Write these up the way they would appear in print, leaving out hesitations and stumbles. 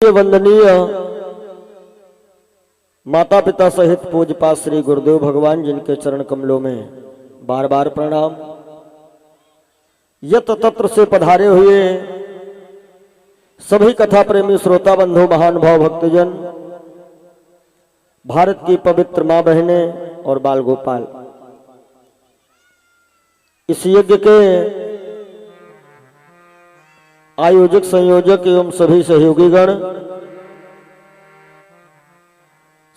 वंदनीय माता पिता सहित पूज्यपाद श्री गुरुदेव भगवान जिनके चरण कमलों में बार बार प्रणाम। यत तत्र से पधारे हुए सभी कथा प्रेमी श्रोता बंधु महानुभाव भक्तजन, भारत की पवित्र मां बहनें और बाल गोपाल, इस यज्ञ के आयोजक संयोजक एवं सभी सहयोगीगण,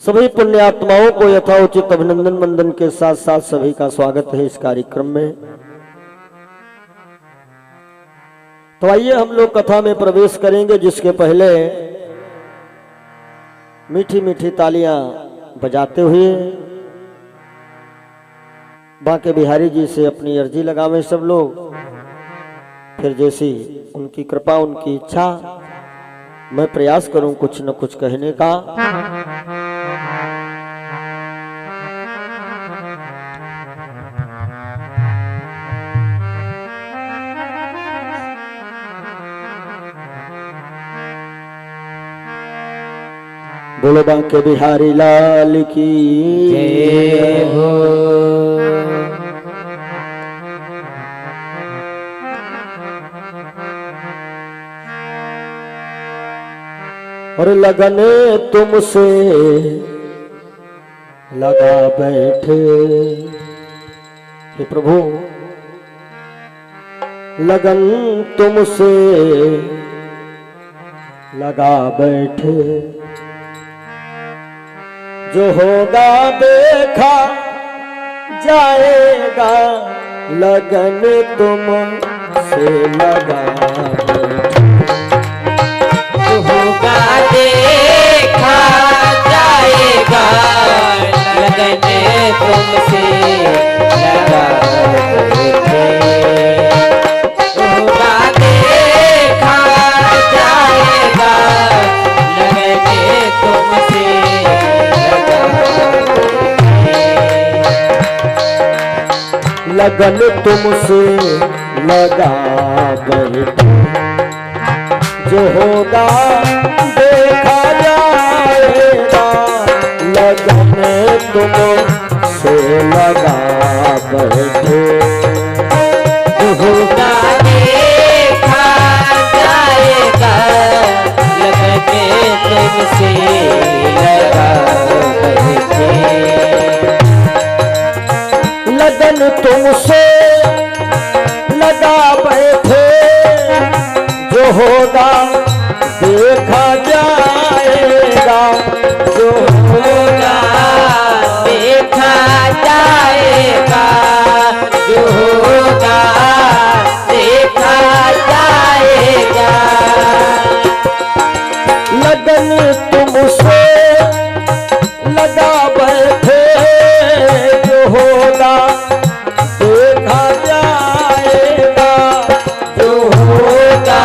सभी पुण्यात्माओं को यथाउचित अभिनंदन वंदन के साथ साथ सभी का स्वागत है इस कार्यक्रम में। तो आइए हम लोग कथा में प्रवेश करेंगे, जिसके पहले मीठी मीठी तालियां बजाते हुए बांके बिहारी जी से अपनी अर्जी लगावें सब लोग। फिर जैसी उनकी कृपा उनकी इच्छा मैं प्रयास करूं कुछ न कुछ कहने का। बोलो बांके बिहारी लाल की जय हो। और लगने तुमसे लगा बैठे, हे प्रभु लगन तुमसे लगा बैठे, जो होगा देखा जाएगा, लगन तुमसे लगा बैठे, होगा देखा जाएगा, लगन तुमसे लगा बैठे, होगा देखा जाएगा, लगन तुमसे लगा बैठे, लगन तुमसे लगा बैठे, जो होगा देखा जाएगा, लगन तुमसे लगा बैठे, होगा देखा जाएगा, लगन तुमसे लगा बैठे, लगन तुमसे लगा बैठे, जो होगा देखा जाएगा, जो होगा देखा जाएगा, जो होगा देखा जाएगा, लगन तुमसे लगा बैठे, जो होगा देखा जाएगा, जो होगा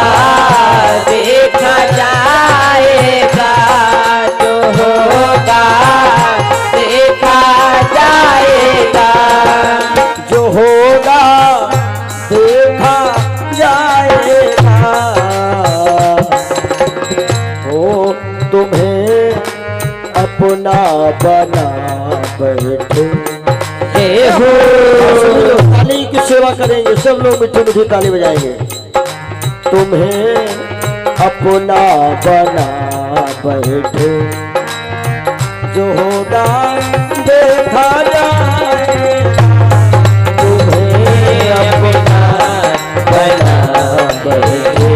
देखा जाएगा, जो होगा देखा जाएगा, जो होगा देखा जाएगा, हो तुम्हें अपना बना बैठे, हे हो ताली की सेवा करेंगे सब लोग, मीठी मीठी ताली बजाएंगे। तुम्हें अपना बना बैठे, जो होगा देखा जाएगा, तुम्हें अपना बना बैठे,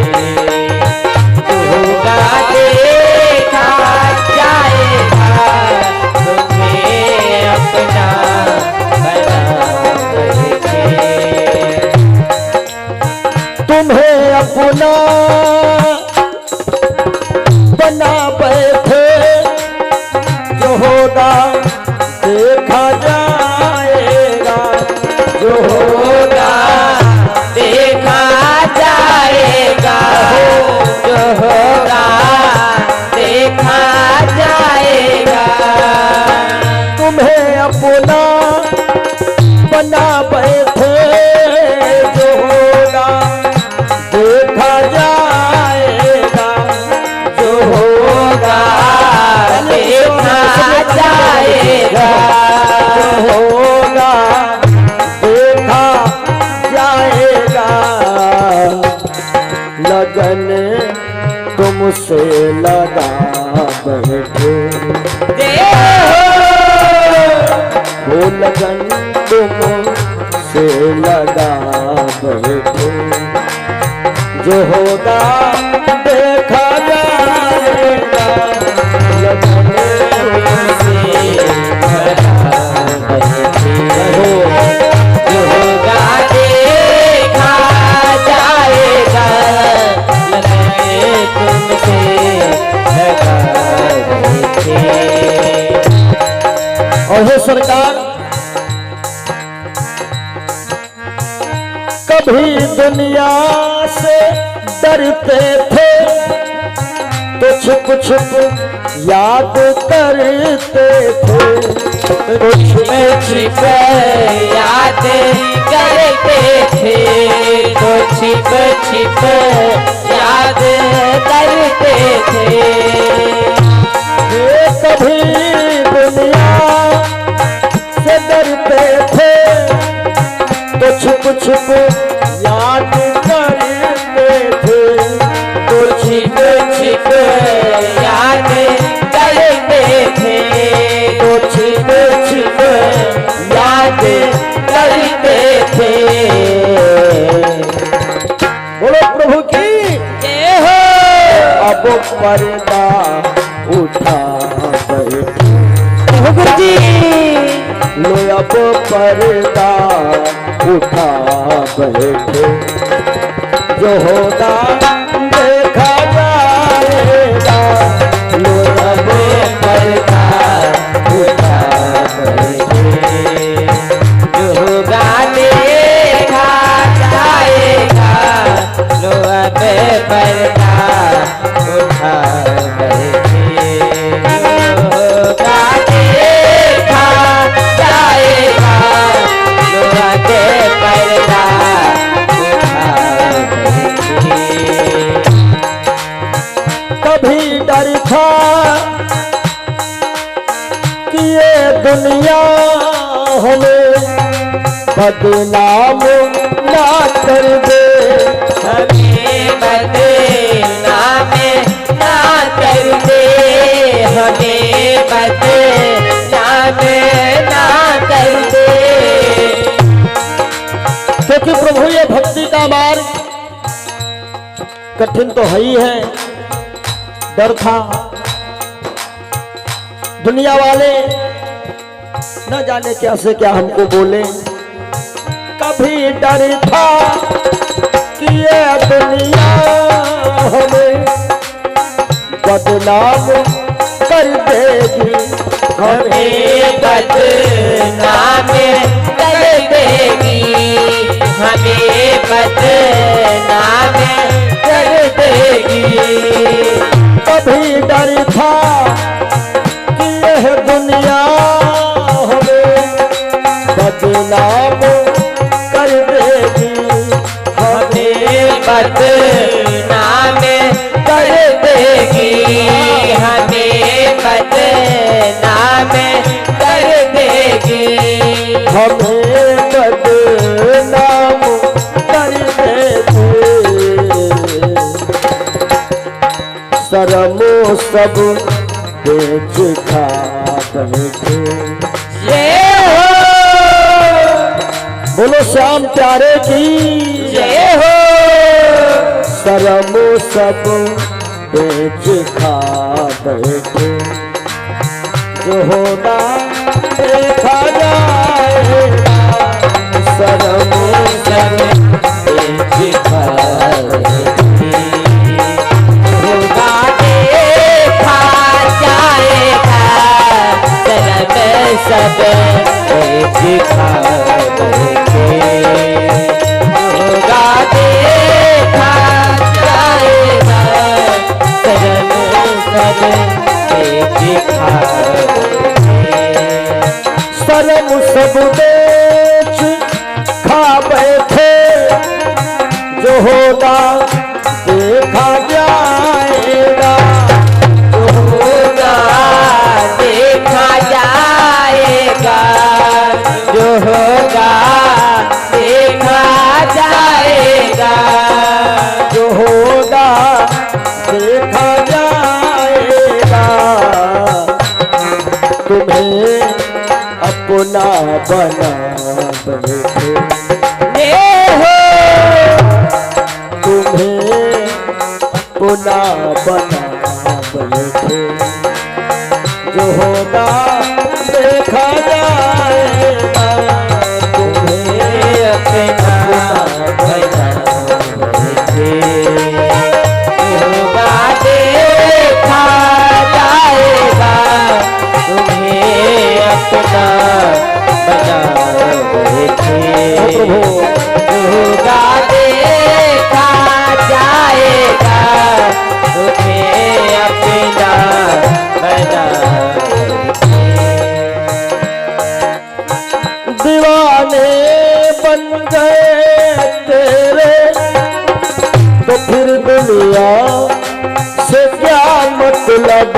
होगा देखा जाएगा, तुम्हें अपना बना बैठे, तुम्हें अपना बना बैठे, जो होगा देखा जाएगा, जो होगा देखा जाएगा, जो होगा देखा जाएगा, तुम्हें अपना बना बैठे, जो होगा देखा जाएगा, जो होगा देखा जाएगा, जो होगा देखा जाएगा, लगन तुमसे लगा बैठे, वो लगन तुमसे लगा बैठे, जो होगा देखा जाएगा, लगन तुमसे लगा बैठे, जो होगा देखा जाएगा, लगन तुमसे लगा बैठे। और हे सरकार, कभी दुनिया से डरते थे तो छुप छुप याद करते थे, तो छिप छिप याद करते थे, तो छिप छिप याद करते थे। ये कभी दुनिया से डरते थे तो छुप छुप याद करते थे, तो छिप छिप याद करते थे, तो छिप छिप याद करते थे। बोलो प्रभु की जय हो। अब पर्दा उठा बैठे, गुरु जी लो अब पर्दा उठा बैठे, जो होगा देखा जाएगा, लो अब पर्दा उठा बैठे, जो होगा देखा जाएगा, लो अब पर्दा उठा बैठे, जो होगा देखा जाएगा, लो अब पर्दा उठा बैठे। कभी डर था कि ये दुनिया हमें बदनाम ना कर दे, हमें बदनाम ना कर दे, हमें बदनाम ना कर दे। क्योंकि प्रभु ये भक्ति का मार्ग कठिन तो है ही है। डर था, दुनिया वाले न जाने क्या से क्या हमको बोले, कभी डर था कि ये दुनिया हमें बदनाम कर देगी, हमें बदनाम कर देगी, हमें बदनाम कर देगी। कभी डर था कि यह दुनिया हमें बदनाम कर देगी, हमें बदनाम कर देगी, हमें बदनाम कर देगी। हमें बदनाम कर देगी, शर्मो सब बेच खा बैठे। जय हो। बोलो श्याम प्यारे की जय हो। शर्मो सब बेच खा बैठे, जो होगा देखा जाएगा, शर्मो सब बेच खा बैठे, होगा देखा जाएगा, शर्म सब दिखा देंगे। होगा देखा जाएगा, शर्म सब दिखा देंगे। शर्म सब बेच खा बैठे, जो होगा देखा जाएगा, जो अपना बना बैठे, हो तुम्हें अपना बना बैठे, जो होगा देखा जाएगा, तुम्हें अपना बना बैठे, होगा देखा जाएगा, तुम्हें अपना बना बैठे, होगा देखा जाएगा, तुम्हें अपना बना दीवाने बन गए तेरे, तो फिर दुनिया से क्या मतलब,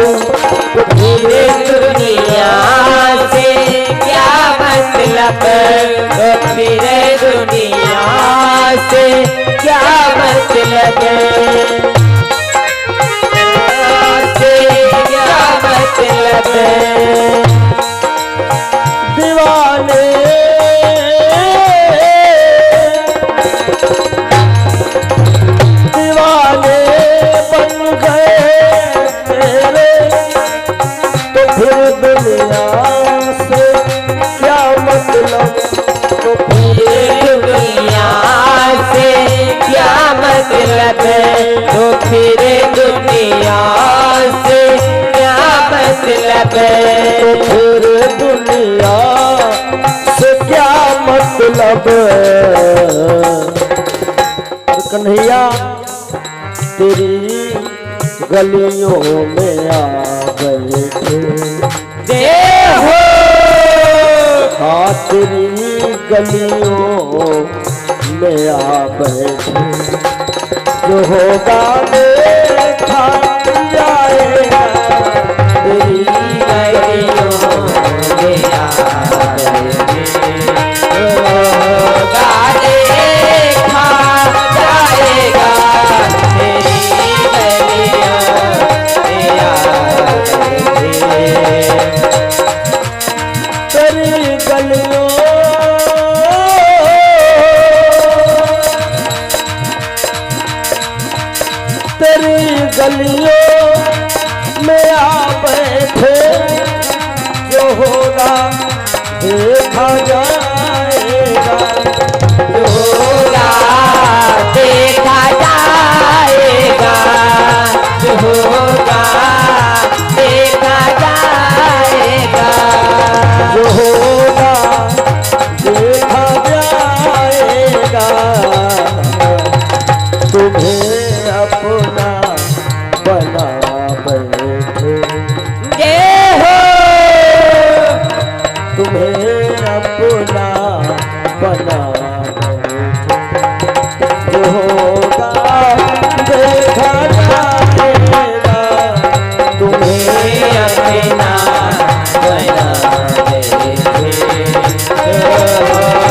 तो फिर दुनिया से क्या मतलब, तो फिर दुनिया से क्या मतलब, से क्या मतलब, दीवाने दीवाने बन गए तेरे, तो फिर दुनिया से क्या मतलब, तो फिर दुनिया से क्या मतलब, तो फिर दुनिया से क्या मतलब, तो फिर दुनिया से क्या मतलब। कन्हैया तेरी गलियों में आ बैठे, हो हाँ तेरी गलियों में आ बैठे, जो होगा देखा जाएगा, तेरी गलियों में आ बैठे, होगा देखा जाएगा, तेरी गलियों में आ बैठे, तेरी गलियों तेरी गलियों में आ बैठे, जो होगा देखा जाएगा, होगा देखा जाएगा, होगा देखा जाएगा, जो होगा देखा जाएगा, तुम्हें अपना बना बैठे, हो तुम्हें अपना बना बैठे, जो होगा देखा जाएगा, तुम्हें अपना बना बैठे,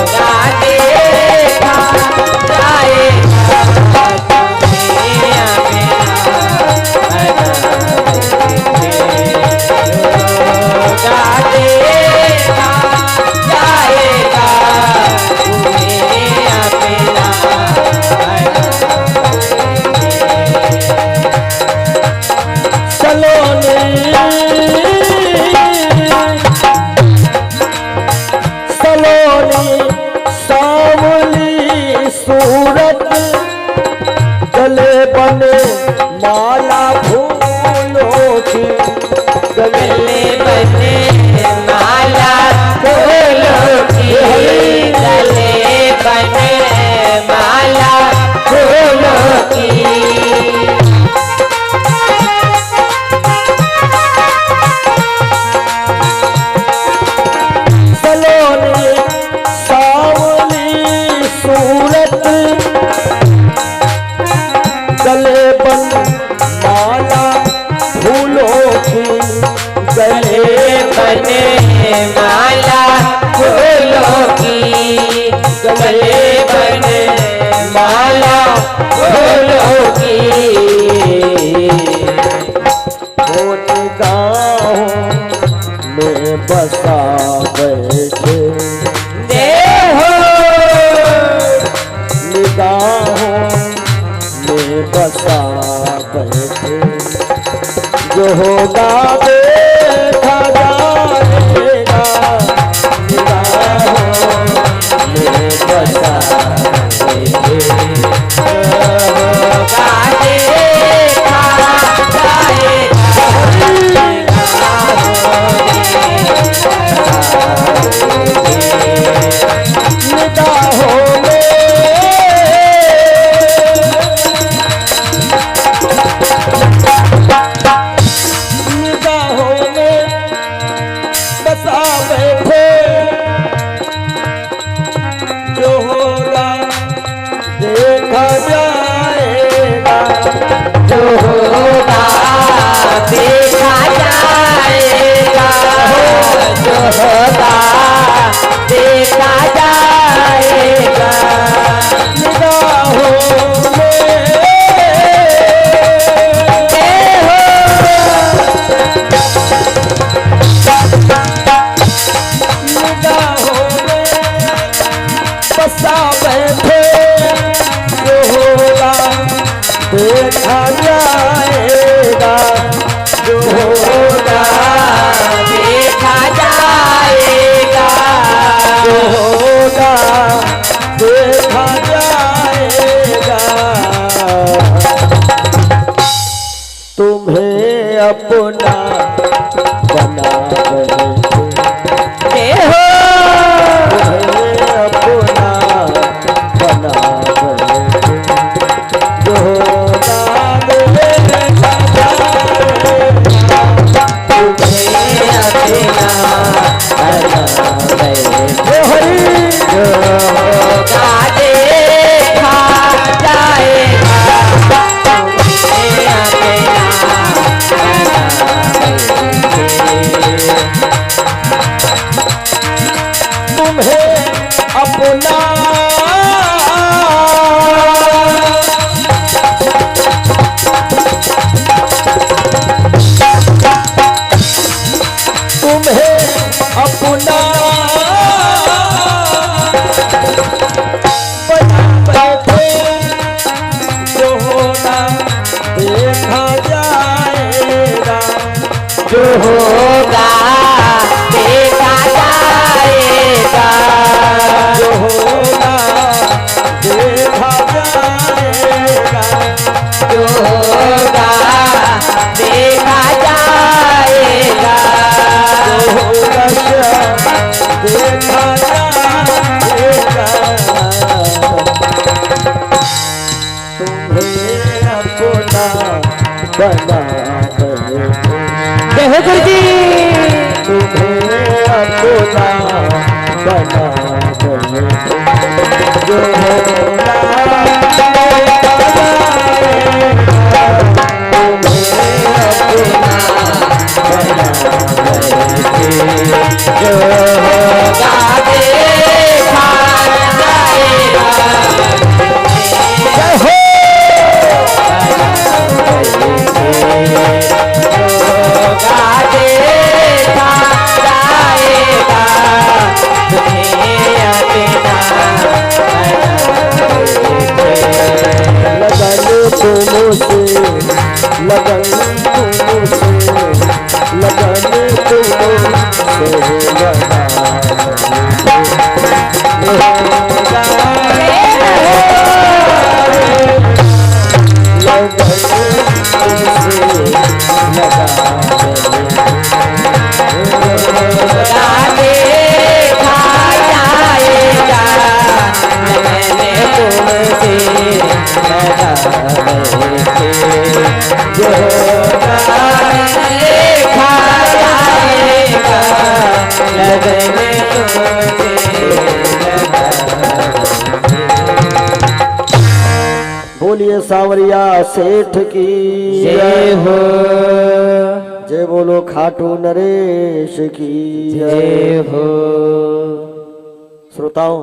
होगा देखा जाएगा, तुम्हें अपना बना बसा बैठे देहो निगाहों में बसा बैठे जो होगा देखा जाएगा निगाहों में बसा बैठे देखा जाएगा निगाहों में बसा बैठे जो होगा देखा जाएगा जो होगा देखा जाएगा जो होगा देखा जाएगा तुम्हें अपना बना बैठे देहो तुम्हें अपना बना बैठे जो होगा देखा जाएगा तुम्हें अपना बना बैठे हरी जो होगा देखा जाएगा तुम्हें अपना तुम्हें अपना तुम्हें अपना बना बैठे जो होगा देखा जाएगा जो होगा देखा जाएगा जो होगा देखा जाएगा जो होगा देखा जाएगा जो होगा देखा जाएगा तुम्हें अपना बना बैठे जय हो गुरु जी तुम्हें अपना बना बैठे जो होगा देखा जाएगा तुम्हें अपना बना बैठे जो होगा देखा जाएगा जय हो होगा देखा जाएगा तुम्हें अपना लगन तुमसे लगन तुमसे बोलिए सांवरिया सेठ की जय हो, जय बोलो खाटू नरेश की जय हो। श्रोताओं,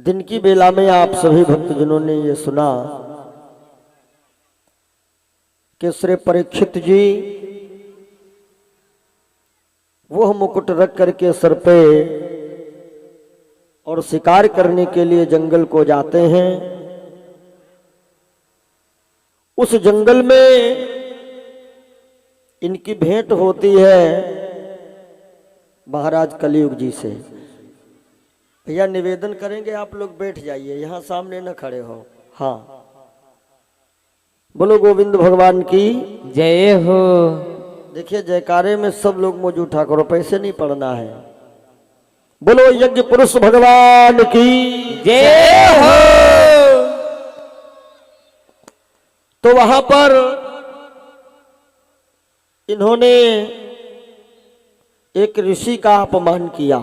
दिन की बेला में आप सभी भक्तजनों ने ये सुना कि श्री परीक्षित जी वह मुकुट रख करके सर पे और शिकार करने के लिए जंगल को जाते हैं। उस जंगल में इनकी भेंट होती है महाराज कलियुग जी से। भैया निवेदन करेंगे आप लोग बैठ जाइए, यहां सामने न खड़े हो। हाँ, बोलो गोविंद भगवान की जय हो। देखिए जयकारे में सब लोग मुझ उठा करो, पैसे नहीं पड़ना है। बोलो यज्ञ पुरुष भगवान की जय हो। तो वहां पर इन्होंने एक ऋषि का अपमान किया।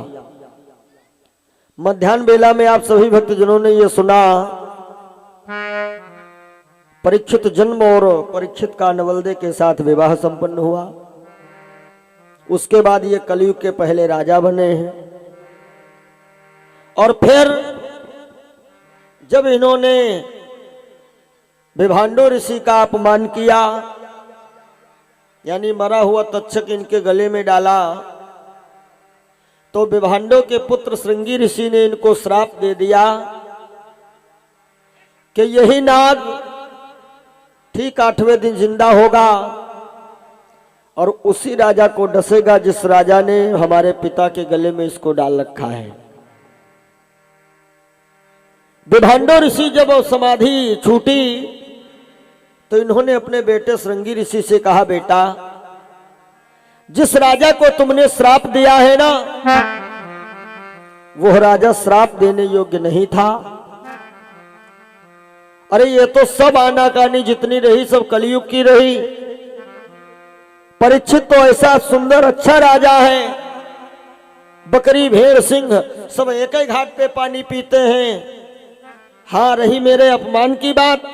मध्याह्न बेला में आप सभी भक्तजनों ने यह सुना, परीक्षित जन्म और परीक्षित का नवलदे के साथ विवाह संपन्न हुआ। उसके बाद ये कलयुग के पहले राजा बने हैं। और फिर जब इन्होंने विभांडो ऋषि का अपमान किया, यानी मरा हुआ तक्षक इनके गले में डाला, तो विभांडो के पुत्र श्रृंगी ऋषि ने इनको श्राप दे दिया कि यही नाग ठीक 8वें दिन जिंदा होगा और उसी राजा को डसेगा जिस राजा ने हमारे पिता के गले में इसको डाल रखा है। विभांडो ऋषि जब समाधि छूटी तो इन्होंने अपने बेटे श्रृंगी ऋषि से कहा, बेटा जिस राजा को तुमने श्राप दिया है ना, वह राजा श्राप देने योग्य नहीं था। अरे ये तो सब आनाकानी जितनी रही सब कलयुग की रही। परीक्षित तो ऐसा सुंदर अच्छा राजा है, बकरी भेड़ सिंह सब एक ही घाट पे पानी पीते हैं। हाँ, रही मेरे अपमान की बात,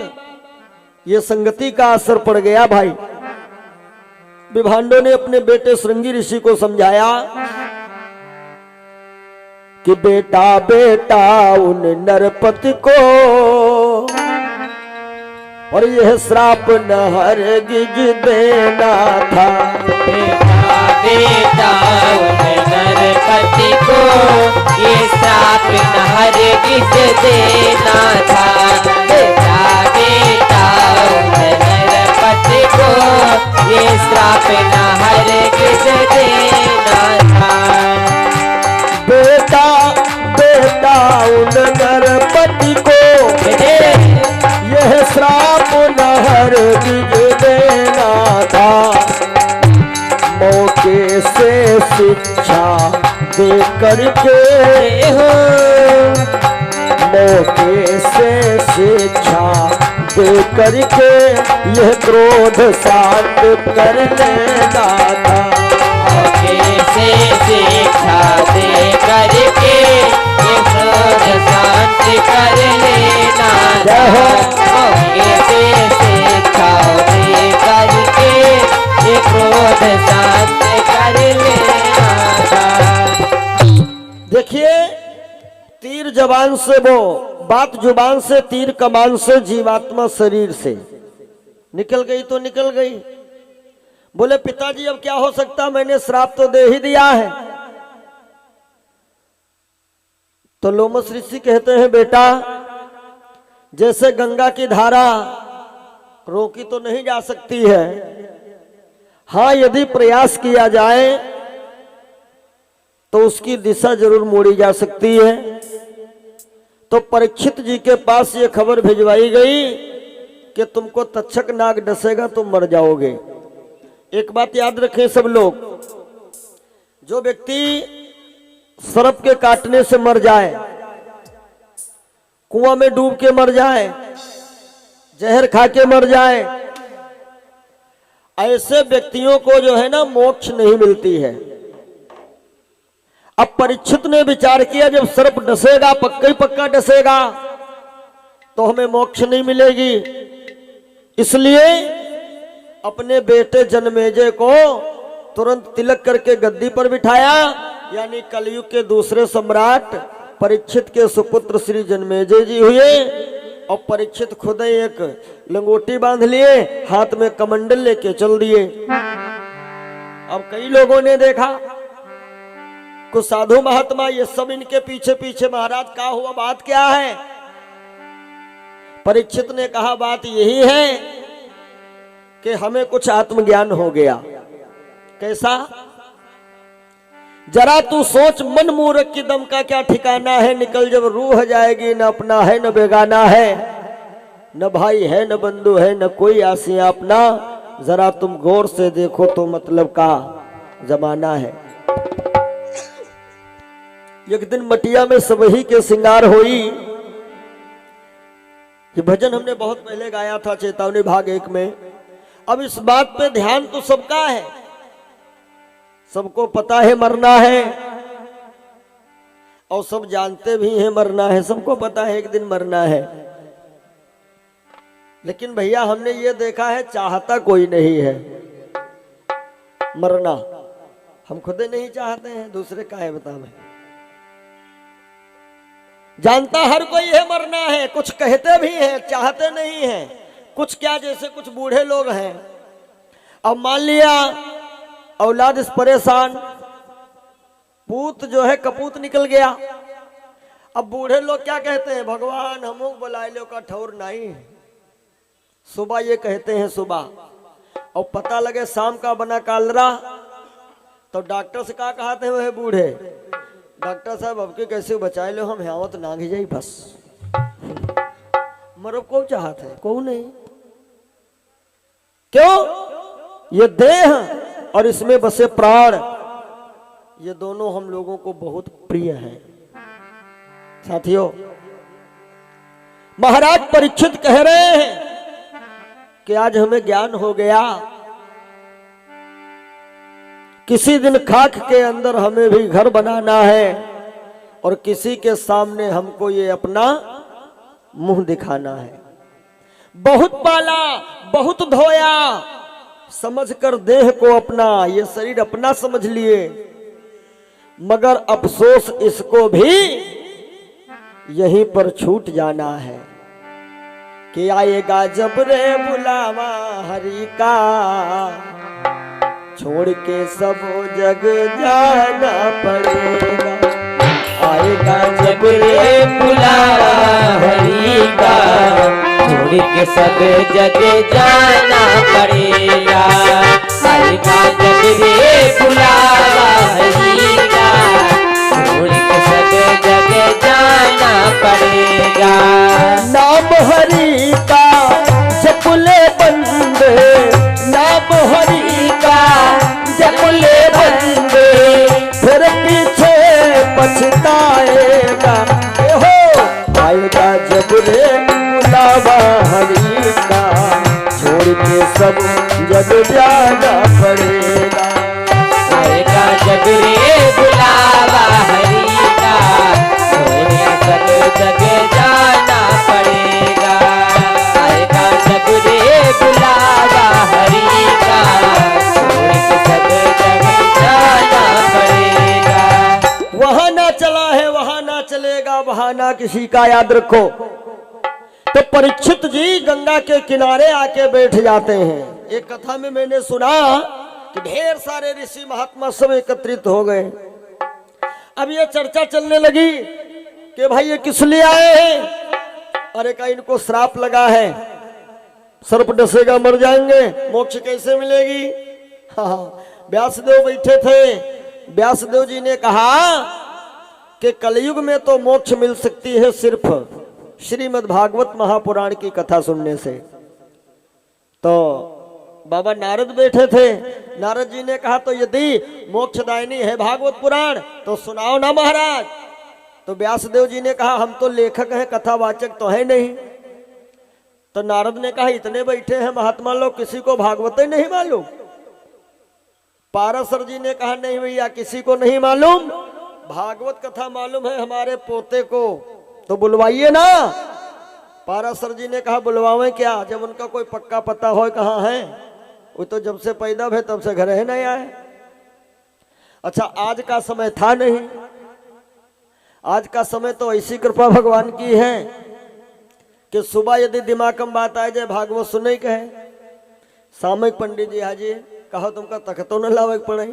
ये संगति का असर पड़ गया भाई। विभांडो ने अपने बेटे श्रृंगी ऋषि को समझाया कि बेटा बेटा उन नरपति को और यह श्राप न हरगिज देना था। बेटा बेटा उन नरपति को ये श्राप न हरगिज देना था। बेटा बेटा उन नरपति को ये श्राप न हरगिज देना था। बेटा बेटा उन नरपति को यह श्राप न हरगिज देना था। मौके से शिक्षा दे करके हो, मौके से शिक्षा दे करके यह क्रोध शांत कर लेना था। मौके से शिक्षा दे करके ये क्रोध शांत कर लेना था। मौके से शिक्षा दे करके ये क्रोध शांत कर लेना था। देखिए, तीर जबान से वो बात जुबान से, तीर कमान से, जीवात्मा शरीर से निकल गई तो निकल गई। बोले पिताजी अब क्या हो सकता, मैंने श्राप तो दे ही दिया है। तो लोमस ऋषि कहते हैं, बेटा जैसे गंगा की धारा रोकी तो नहीं जा सकती है, हाँ यदि प्रयास किया जाए तो उसकी दिशा जरूर मोड़ी जा सकती है। तो परीक्षित जी के पास ये खबर भिजवाई गई कि तुमको तक्षक नाग डसेगा, तुम मर जाओगे। एक बात याद रखें सब लोग, जो व्यक्ति सर्प के काटने से मर जाए, कुआं में डूब के मर जाए, जहर खा के मर जाए, ऐसे व्यक्तियों को जो है ना मोक्ष नहीं मिलती है। अब परीक्षित ने विचार किया, जब सर्प डसेगा, पक्का ही पक्का डसेगा, तो हमें मोक्ष नहीं मिलेगी। इसलिए अपने बेटे जन्मेजय को तुरंत तिलक करके गद्दी पर बिठाया, यानी कलयुग के दूसरे सम्राट परीक्षित के सुपुत्र श्री जन्मेजय जी हुए। और परीक्षित खुद ही एक लंगोटी बांध लिए, हाथ में कमंडल लेके चल दिए। अब कई लोगों ने देखा कुछ साधु महात्मा, ये सब इनके पीछे पीछे। महाराज क्या हुआ, बात क्या है? परीक्षित ने कहा बात यही है कि हमें कुछ आत्मज्ञान हो गया। कैसा? जरा तू सोच, मन मूर्ख की दम का क्या ठिकाना है, निकल जब रूह जाएगी, न अपना है न बेगाना है, न भाई है न बंधु है, न कोई आसिया अपना। जरा तुम गौर से देखो तो मतलब का जमाना है। एक दिन मटिया में सबही के श्रृंगार हुई। ये भजन हमने बहुत पहले गाया था चेतावनी भाग 1 में। अब इस बात पे ध्यान तो सबका है, सबको पता है मरना है, और सब जानते भी हैं मरना है, सबको पता है एक दिन मरना है। लेकिन भैया हमने ये देखा है चाहता कोई नहीं है मरना। हम खुद नहीं चाहते हैं, दूसरे का है बता। मैं जानता हर कोई है मरना है, कुछ कहते भी हैं, चाहते नहीं हैं। कुछ क्या, जैसे कुछ बूढ़े लोग हैं, अब मान लिया औलाद इस परेशान, पूत जो है कपूत निकल गया। अब बूढ़े लोग क्या कहते हैं, भगवान हमो बुलाए लो का ठौर नहीं। सुबह ये कहते हैं सुबह, और पता लगे शाम का बना कालरा, तो डॉक्टर से क्या कहते हैं वह बूढ़े, डॉक्टर साहब अब के कैसे बचाए लो, हम यहाँ तो नांग जाई बस। मरो को चाहते हैं, को नहीं। क्यों? ये देह और इसमें बसे प्राण, ये दोनों हम लोगों को बहुत प्रिय हैं। साथियों, महाराज परीक्षित कह रहे हैं कि आज हमें ज्ञान हो गया, किसी दिन खाक के अंदर हमें भी घर बनाना है, और किसी के सामने हमको ये अपना मुंह दिखाना है। बहुत पाला, बहुत धोया, समझकर देह को अपना, ये शरीर अपना समझ लिए, मगर अफसोस इसको भी यहीं पर छूट जाना है कि आएगा जब रे बुलावा हरि का, छोड़ के सब जग जाना पड़ेगा। आएगा जब रे बुलावा हरि का, छोड़ के सब जग जाना पड़ेगा। आएगा जब रे बुलावा हरि का, छोड़ के सब जग जाना पड़ेगा। नाम हरि का जपले बंदे, नाम हरि का जपले बंदे, फिर पीछे पछताएगा। हो आएगा जब रे बुलावा हरि का, छोड़ के सब जग जाना पड़ेगा। आएगा जब रे बुलावा हरि का, छोड़ के सब जग जाना पड़ेगा। आएगा जब रे बुलावा हरि का, छोड़ के सब जग जाना पड़ेगा। वहां ना चला है वहां ना चलेगा, बहाना किसी का याद रखो। तो परीक्षित जी गंगा के किनारे आके बैठ जाते हैं। एक कथा में मैंने सुना कि ढेर सारे ऋषि महात्मा सब एकत्रित हो गए। अब ये चर्चा चलने लगी कि भाई ये किस लिए आए हैं। अरे का इनको श्राप लगा है, सर्प डसेगा मर जाएंगे, मोक्ष कैसे मिलेगी। हाँ, व्यासदेव बैठे थे। व्यासदेव जी ने कहा कि कलयुग में तो मोक्ष मिल सकती है सिर्फ श्रीमद् भागवत महापुराण की कथा सुनने से। तो बाबा नारद बैठे थे। नारद जी ने कहा तो यदि मोक्षदायिनी है भागवत पुराण तो सुनाओ ना महाराज। तो व्यासदेव जी ने कहा हम तो लेखक हैं, कथावाचक तो है नहीं। तो नारद ने कहा इतने बैठे हैं महात्मा लोग, किसी को भागवत ही नहीं मालूम। पाराशर जी ने कहा नहीं भैया किसी को नहीं मालूम, भागवत कथा मालूम है हमारे पोते को, तो बुलवाइए ना। पाराशर जी ने कहा बुलवावें क्या, जब उनका कोई पक्का पता हो कहाँ है, वो तो जब से पैदा हुए तब से घर है नहीं आए। अच्छा आज का समय था नहीं, आज का समय तो ऐसी कृपा भगवान की है कि सुबह यदि दिमाग में बात आ जाए भागवत सुने कहे, सामयिक पंडित जी हाजी कहो तुमका तख्तो न लावे पड़े।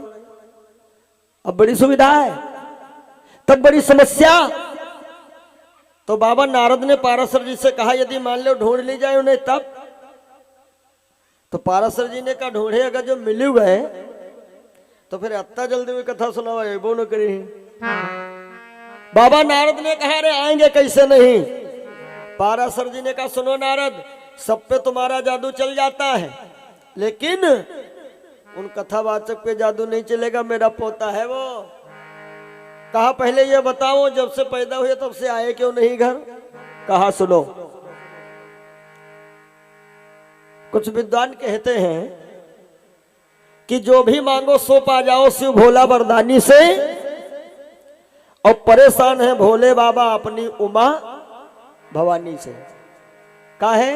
अब बड़ी सुविधा है, तब बड़ी समस्या। तो बाबा नारद ने पाराशर जी से कहा यदि मान लो ढूंढ ली जाए उन्हें तब। तो पाराशर जी ने कहा ढूंढे अगर जो मिल गए तो फिर अत्ता जल्दी हुई कथा सुनाओ एबो न करी। बाबा नारद ने कहा अरे आएंगे कैसे नहीं। पाराशर जी ने कहा सुनो नारद, सब पे तुम्हारा जादू चल जाता है लेकिन उन कथावाचक पे जादू नहीं चलेगा, मेरा पोता है वो। कहा पहले ये बताओ जब से पैदा हुए तब से आए क्यों नहीं घर। कहा सुनो, कुछ विद्वान कहते हैं कि जो भी मांगो सो पा जाओ शिव भोला वरदानी से, और परेशान है भोले बाबा अपनी उमा भवानी से। काहे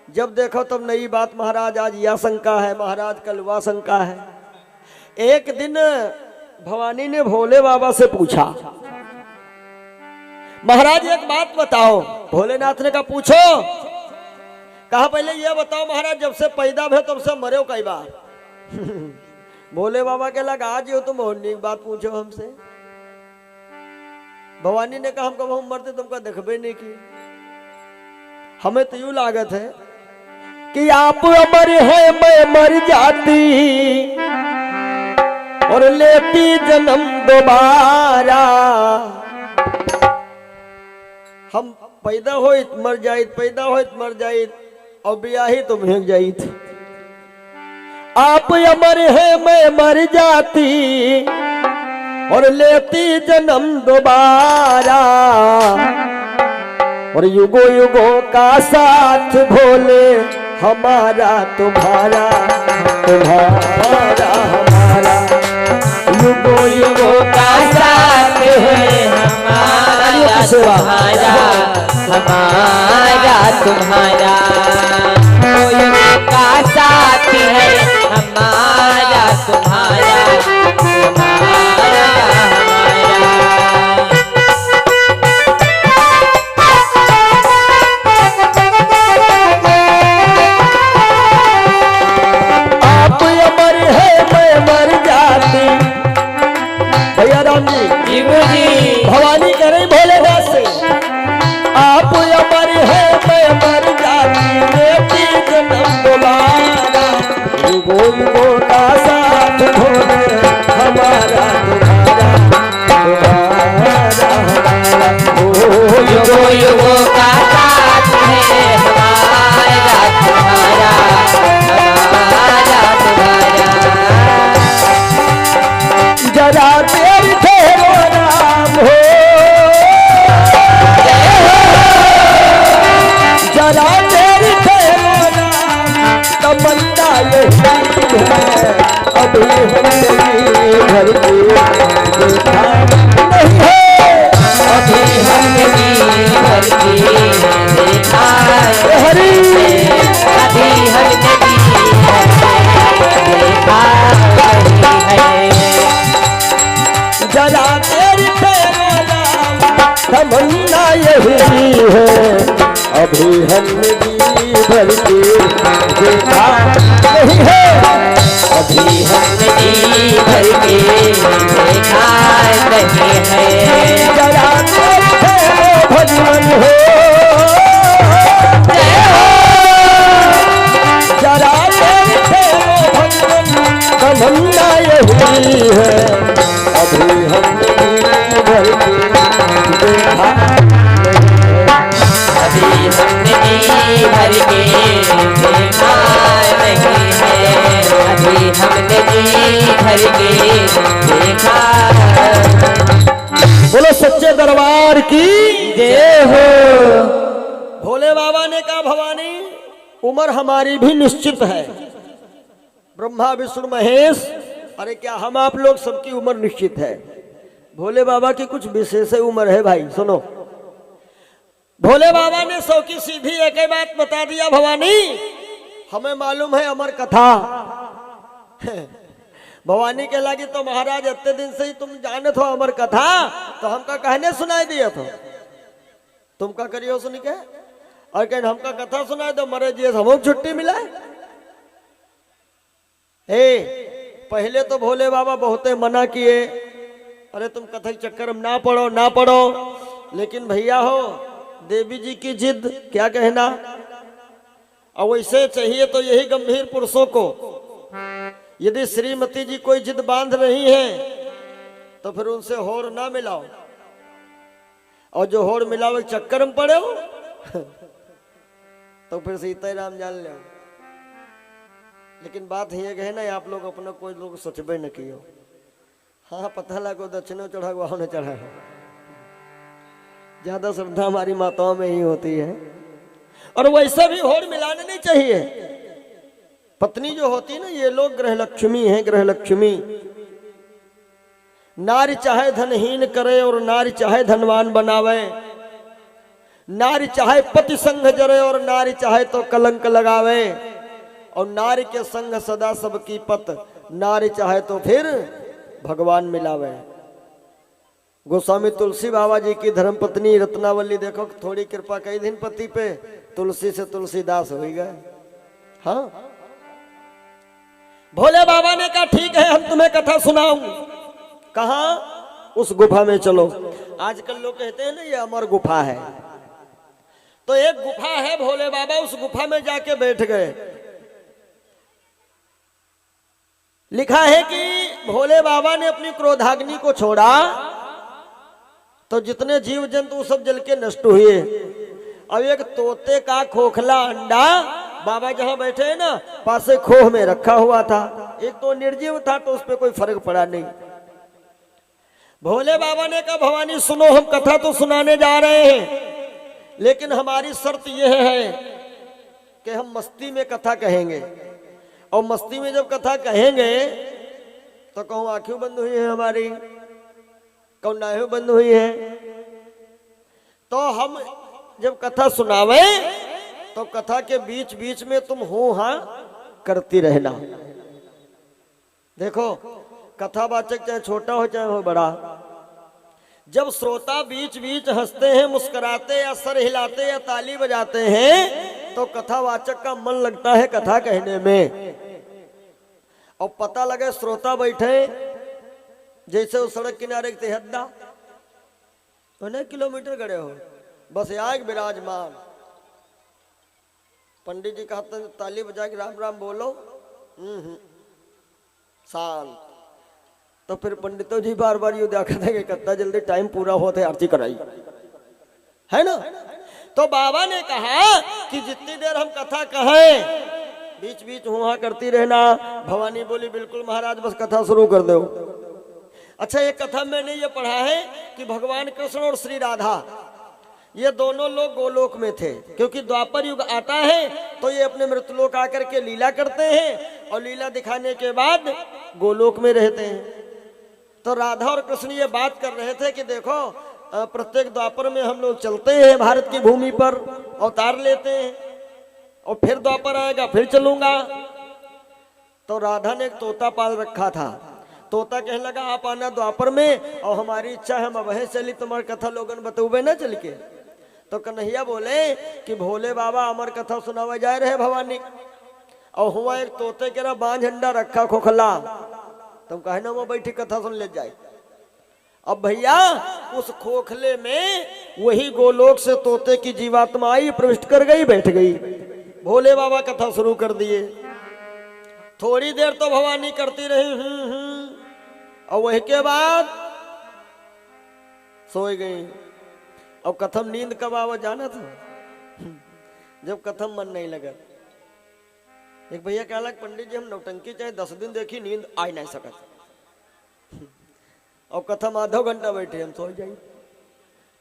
जब देखो तब नई बात, महाराज आज यह शंका है, महाराज कल वह शंका है। एक दिन भवानी ने भोले बाबा से पूछा महाराज एक बात बताओ। भोलेनाथ ने कहा पूछो। कहा पहले यह बताओ महाराज जब से पैदा भे तब से मरे कई बार। भोले बाबा के लगा आज हो तुम होने की बात पूछो हमसे। भवानी ने कहा हम कब हम मरते तुमको देखबे नहीं की। हमें तो यूं लागत है कि आप अमर है मैं मर जाती और लेती जन्म दोबारा। हम पैदा होइत मर जाइत, पैदा होइत मर जाइत और ब्याही तुम हिंग जाइत। आप अमर है मैं मर जाती और लेती जन्म दोबारा, और युगो युगो का साथ भोले हमारा तुम्हारा तुम्हारा हमारा। युगो युगो का साथ है हमारा तुम्हारा हमारा तुम्हारा। युगों का साथ है हमारा तुम्हारा तुम्हारा हमारा। आप अमर है मैं मर जाती। भैया राम जी भवानी कह रही भोलेनाथ से आप अमर है मैं मर जाती लेती जन्म दोबारा। युगो युगो का साथ भोले हमारा तुम्हारा तुम्हारा हमारा। युगो युगो का साथ है हमारा तुम्हारा हमारा तुम्हारा। जरा देर ठहरो राम हो, जरा देर ठहरो राम, तमन्ना यही है अभी हमने घर के देखा नहीं है। अभी हमने घर की देखा हरी अभी हमने देखा है। जरा देर ठहरो राम, तमन्ना यही है अभी हमने भर के देखा नहीं है। अभी हमने भर के देखा नहीं है। जरा देर ठहरो भगवान हो, जरा देर ठहरो भगवान, तमन्ना यही है अभी हमने भर के देखा अभी हमने भर के देखा नहीं है। अभी हमने भर के देखा। बोलो सच्चे दरबार की जय हो। भोले बाबा ने कहा भवानी उम्र हमारी भी निश्चित है। ब्रह्मा विष्णु महेश, अरे क्या हम आप लोग सबकी उम्र निश्चित है। भोले बाबा की कुछ विशेष उम्र है भाई सुनो। भोले बाबा ने 100 की सीधी एक ही बात बता दिया भवानी हमें मालूम है अमर कथा। भवानी के लगी तो महाराज इतने दिन से ही तुम जाने थो अमर कथा, तो हमका कहने सुनाई दिया था। तुम का करियो सुन के और कहीं हमका कथा सुनाए दो मरे जी हमको छुट्टी मिला है। पहले तो भोले बाबा बहुते मना किए अरे तुम कथक चक्कर में ना पड़ो ना पड़ो, लेकिन भैया हो देवी जी की जिद क्या कहना। और वैसे चाहिए तो यही गंभीर पुरुषों को, यदि श्रीमती जी कोई जिद बांध रही है तो फिर उनसे होड़ ना मिलाओ, और जो होड़ मिलाओ चक्कर में पड़े हो तो फिर सीता ही राम जान ले। लेकिन बात ये है ना, आप लोग अपना कोई लोग सोचबे न कियो। हाँ पता लगो दक्षिणों चढ़ा गुआओं ने चढ़ा है, ज्यादा श्रद्धा हमारी माताओं में ही होती है। और वैसे भी होड़ मिलाने नहीं चाहिए। पत्नी जो होती है ना, ये लोग ग्रह लक्ष्मी है, ग्रह लक्ष्मी। नारी चाहे धनहीन करे और नारी चाहे धनवान बनावे, नारी चाहे पति संग जरे और नारी चाहे तो कलंक लगावे, और नारी के संग सदा सबकी पत, नारी चाहे तो फिर भगवान मिलावे। गोस्वामी तुलसी बाबा जी की धर्म पत्नी रत्नावली देखो, थोड़ी कृपा कई दिन पति पे, तुलसी से तुलसीदास हो गए। हाँ भोले बाबा ने कहा ठीक है हम तुम्हें कथा सुनाऊं। कहा? उस गुफा में चलो। आजकल लोग कहते हैं ना ये अमर गुफा है, तो एक गुफा है, भोले बाबा उस गुफा में जाके बैठ गए। लिखा है कि भोले बाबा ने अपनी क्रोधाग्नि को छोड़ा तो जितने जीव जंतु सब जल के नष्ट हुए। अब एक तोते का खोखला अंडा बाबा जहां बैठे हैं ना, पासे खोह में रखा हुआ था। एक तो निर्जीव था तो उस पर कोई फर्क पड़ा नहीं। भोले बाबा ने कहा भवानी सुनो, हम कथा तो सुनाने जा रहे हैं, लेकिन हमारी शर्त यह है कि हम मस्ती में कथा कहेंगे, और मस्ती में जब कथा कहेंगे तो कहूं आंखें बंद हुई है हमारी, कहूं नाहें बंद हुई है। तो हम जब कथा सुनावे तो कथा के बीच बीच में तुम हो हाँ करती रहना। देखो कथावाचक चाहे छोटा हो चाहे हो बड़ा, जब श्रोता बीच बीच हंसते हैं, मुस्कुराते या सर हिलाते या ताली बजाते हैं तो कथावाचक का मन लगता है कथा कहने में। और पता लगे श्रोता बैठे जैसे उस सड़क किनारे एक तिहद्दा अनेक किलोमीटर गड़े हो, बस यहाँ एक विराजमान। पंडित जी कहते हैं ताली बजा के राम राम बोलो, शांत। तो फिर पंडितों जी बार बार यू देखा था कि कितना जल्दी टाइम पूरा होता है, आरती कराई है ना। तो बाबा ने कहा कि जितनी देर हम कथा कहें बीच बीच हुआ करती रहना। भवानी बोली बिल्कुल महाराज, बस कथा शुरू कर दो। अच्छा एक कथा मैंने ये पढ़ा है कि भगवान कृष्ण और श्री राधा ये दोनों लोग गोलोक में थे, क्योंकि द्वापर युग आता है तो ये अपने मृतलोक आकर के लीला करते हैं और लीला दिखाने के बाद गोलोक में रहते हैं। तो राधा और कृष्ण ये बात कर रहे थे कि देखो प्रत्येक द्वापर में हम लोग चलते हैं भारत की भूमि पर, अवतार लेते हैं, और फिर द्वापर आएगा फिर चलूंगा। तो राधा ने एक तोता पाल रखा था। तोता कहने लगा आप आना द्वापर में, और हमारी इच्छा है हम अब चली, तुम्हारी कथा लोगन बतूबे ना चल के। तो कन्हैया बोले कि भोले बाबा अमर कथा सुनावा जा रहे भवानी, और हुआ एक तोते के ना बांझ अंडा रखा खोखला, तुम कहे ना वो बैठी कथा सुन ले जाए। अब भैया उस खोखले में वही गोलोक से तोते की जीवात्मा आई, प्रविष्ट कर गई, बैठ गई। भोले बाबा कथा शुरू कर दिए। थोड़ी देर तो भवानी करती रही और वही के बाद सो गई। और कथम नींद कब आवा जाना था, जब कथम मन नहीं लगा। एक भैया कहला पंडित जी हम नौटंकी चाहे 10 दिन देखी नींद आ नहीं सकत, और कथम आधो घंटा बैठे हम सो जाए।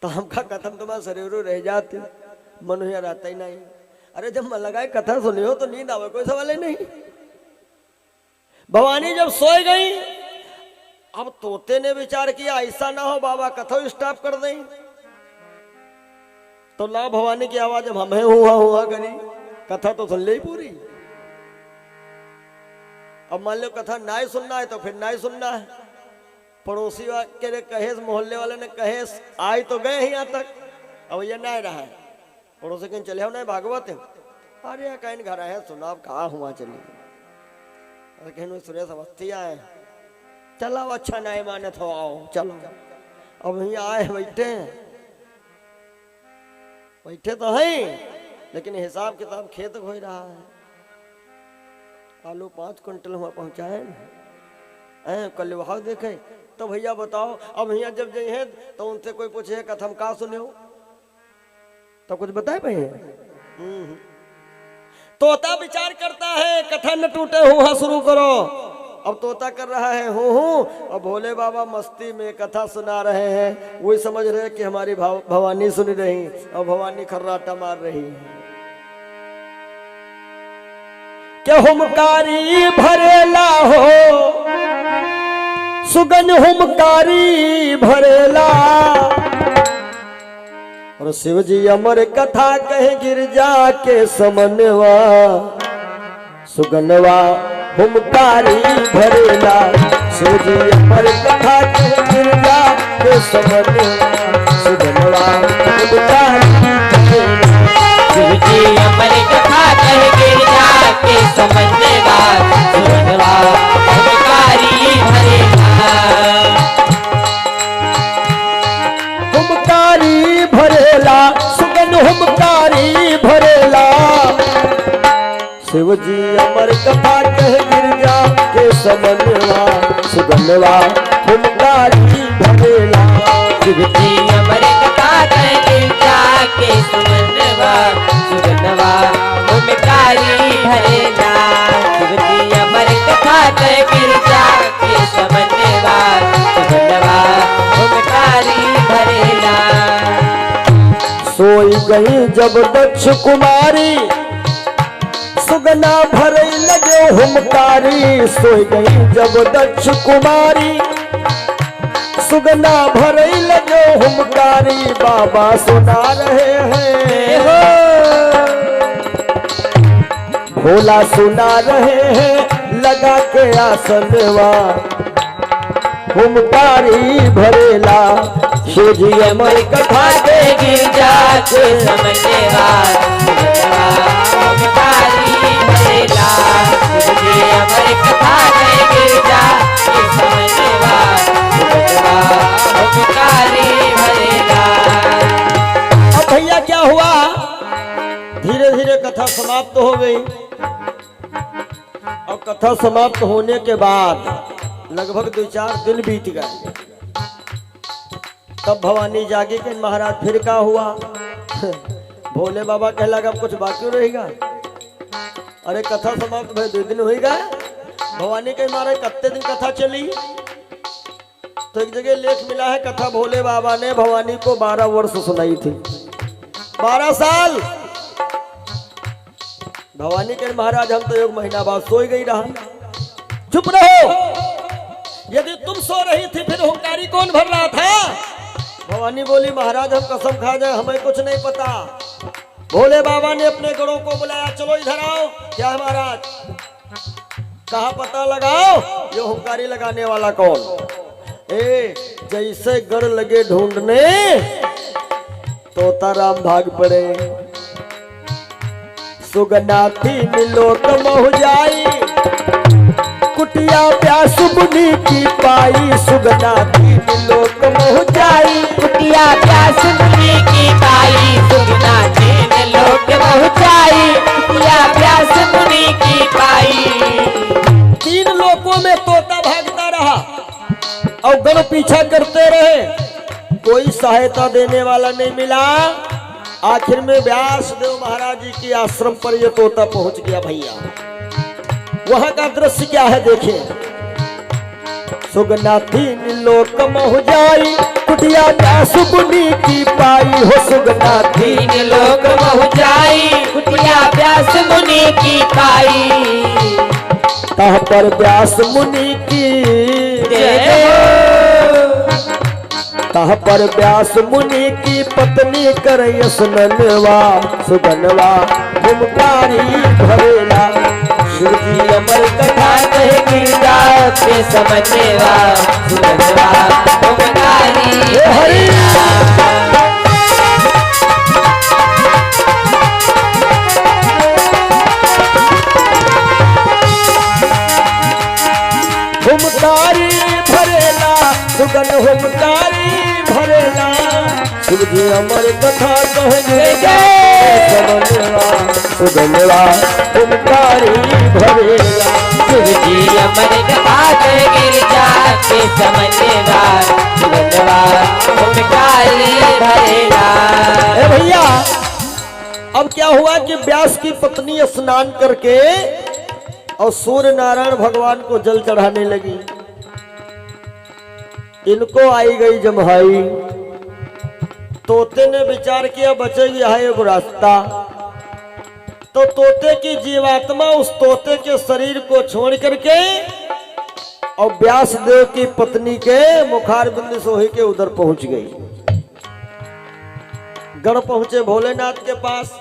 तो हमका कथम तुम्हारा शरीर रह जाते, मन हुआ रहता ही नहीं। अरे जब मन लगाए कथा सुनी हो तो नींद आवे, कोई सवाल ही नहीं। भवानी जब सो गई, अब तोते ने विचार किया ऐसा ना हो बाबा कथा स्टॉप कर दें। तो ला भवानी की आवाज अब हमें हुआ करी, कथा तो सुन ले पूरी। अब मान लो कथा ना ही सुनना है तो फिर ना ही सुनना है। पड़ोसी के कहे, मोहल्ले वाले ने कहे, आए तो गए यहाँ तक, अब ये ना रहा है। पड़ोसी कहीं चले हो ना भागवत है, अरे कहीं घर आए सुना कहा हुआ चलिए, कहीं सुरेश अवस्थी आए चलो अच्छा नहीं माने तो आओ चलो। अब यहाँ आए बैठे बैठे तो हैं, लेकिन हिसाब किताब खेत हो रहा है। आलू 5 क्विंटल हुआ पहुंचाए कल वहां देखे। तो भैया बताओ, अब यहाँ जब जाइए तो उनसे कोई पूछे कथम का सुने हो तो कुछ बताए भैया। तोता विचार करता है कथा न टूटे हुआ शुरू करो। अब तोता कर रहा है हूँ, और भोले बाबा मस्ती में कथा सुना रहे हैं। वही समझ रहे कि हमारी भवानी सुन रही और भवानी खर्राटा मार रही है। क्या हुमकारी भरेला हो सुगन हुमकारी भरेला, और शिव जी अमर कथा कहे गिरजा के समनवा, सुगनवा हुमकारी भरेला। शिव जी अमर कथा कहे गिरजा के समनवा, सुगनवा हुमकारी भरेला। शिव जी अमर कथा कहे गिरजा के समनवा, सुगनवा हुमकारी भरेला। हुमकारी भरेला सुगन हुमकारी भरेला। शिव जी अमर कथा कह गिरजा के समनवा, सुगनवा हुमकारी भरेला। शिव जी अमर कथा कह गिरजा के समनवा, सुगनवा हुमकारी भरेला। शिव जी अमर कथा कह गिरजा के समनवा, सुगनवा हुमकारी भरेला। सोई गई जब दक्ष कुमारी, सुगना भरे लगे हुमकारी। सोई गई जब दक्ष कुमारी, सुगना भरे लगे हुमकारी। बाबा सुना रहे हैं हो, भोला सुना रहे हैं लगा के आसनवा, हुमकारी भरेला। शिव जी अमर कथा के गिरजा के समनवा, सुगनवा हुमकारी भरेला। शिव जी अमर कथा के गिरजा के समनवा, सुगनवा हुमकारी भरेला। अब भैया क्या हुआ, धीरे धीरे कथा समाप्त हो गई। और कथा समाप्त होने के बाद लगभग 2-4 दिन बीत गए। तब भवानी जागी कि महाराज फिर क्या हुआ। भोले बाबा कह लगा अब कुछ बाकी रहेगा। अरे कथा समाप्त भाई 2 दिन हो गए। भवानी के महाराज कितने दिन कथा चली। तो एक जगह लेख मिला है कथा भोले बाबा ने भवानी को 12 वर्ष सुनाई थी। 12 साल भवानी के महाराज हम तो 1 महीना बाद सोई गई रहा। चुप रहो, यदि तुम सो रही थी फिर हुंकारी कौन भर रहा था। भवानी बोली महाराज हम कसम खा जाए हमें कुछ नहीं पता। भोले बाबा ने अपने गणों को बुलाया, चलो इधर आओ। क्या है महाराज, कहा पता लगाओ ये हुंकारी लगाने वाला कौन। जैसे गढ़ लगे ढूंढने तोताराम भाग पड़े। सुगना तीन लोक मोह जाई, कुटिया प्यास मुनि की पाई। सुगना तीन लोक मोह जाई, कुटिया प्यास मुनि की पाई। सुगना तीन लोक मोह जाई, कुटिया प्यास मुनि की पाई। 3 लोकों में तोता भागता रहा और गण पीछा करते रहे, कोई सहायता देने वाला नहीं मिला। आखिर में व्यास देव महाराज जी की आश्रम पर यह तोता पहुंच गया। भैया वहां का दृश्य क्या है देखें। सुगना तीन लोक मोह जाई, कुटिया प्यास मुनि की पाई। हो सुगना तीन लोक मोह जाई, कुटिया प्यास मुनि की पाई। कह पर व्यास मुनि की कह पर व्यास मुनि की पत्नी कर स्ननवा। सुगनवा हुमकारी भरेला। शिव जी अमर कथा कहे गिरजा के समझेवा, सुगनवा हुमकारी भरेला। हुमकारी सुगन हुमकारी भरेला शिव जी अमर कथा कहेंगे समनवा सुगनवा हुमकारी भरेला शिव जी अमर कथा गिरजा के समन्वया सुगंधवा हुमकारी भरेला। ए भैया, अब क्या हुआ कि व्यास की पत्नी स्नान करके और सूर्य नारायण भगवान को जल चढ़ाने लगी। इनको आई गई जम्हाई। तोते ने विचार किया बचेगी है एक रास्ता, तो तोते की जीवात्मा उस तोते के शरीर को छोड़ करके और व्यास देव की पत्नी के मुखार बिंद सोही के उधर पहुंच गई। गढ़ पहुंचे भोलेनाथ के पास।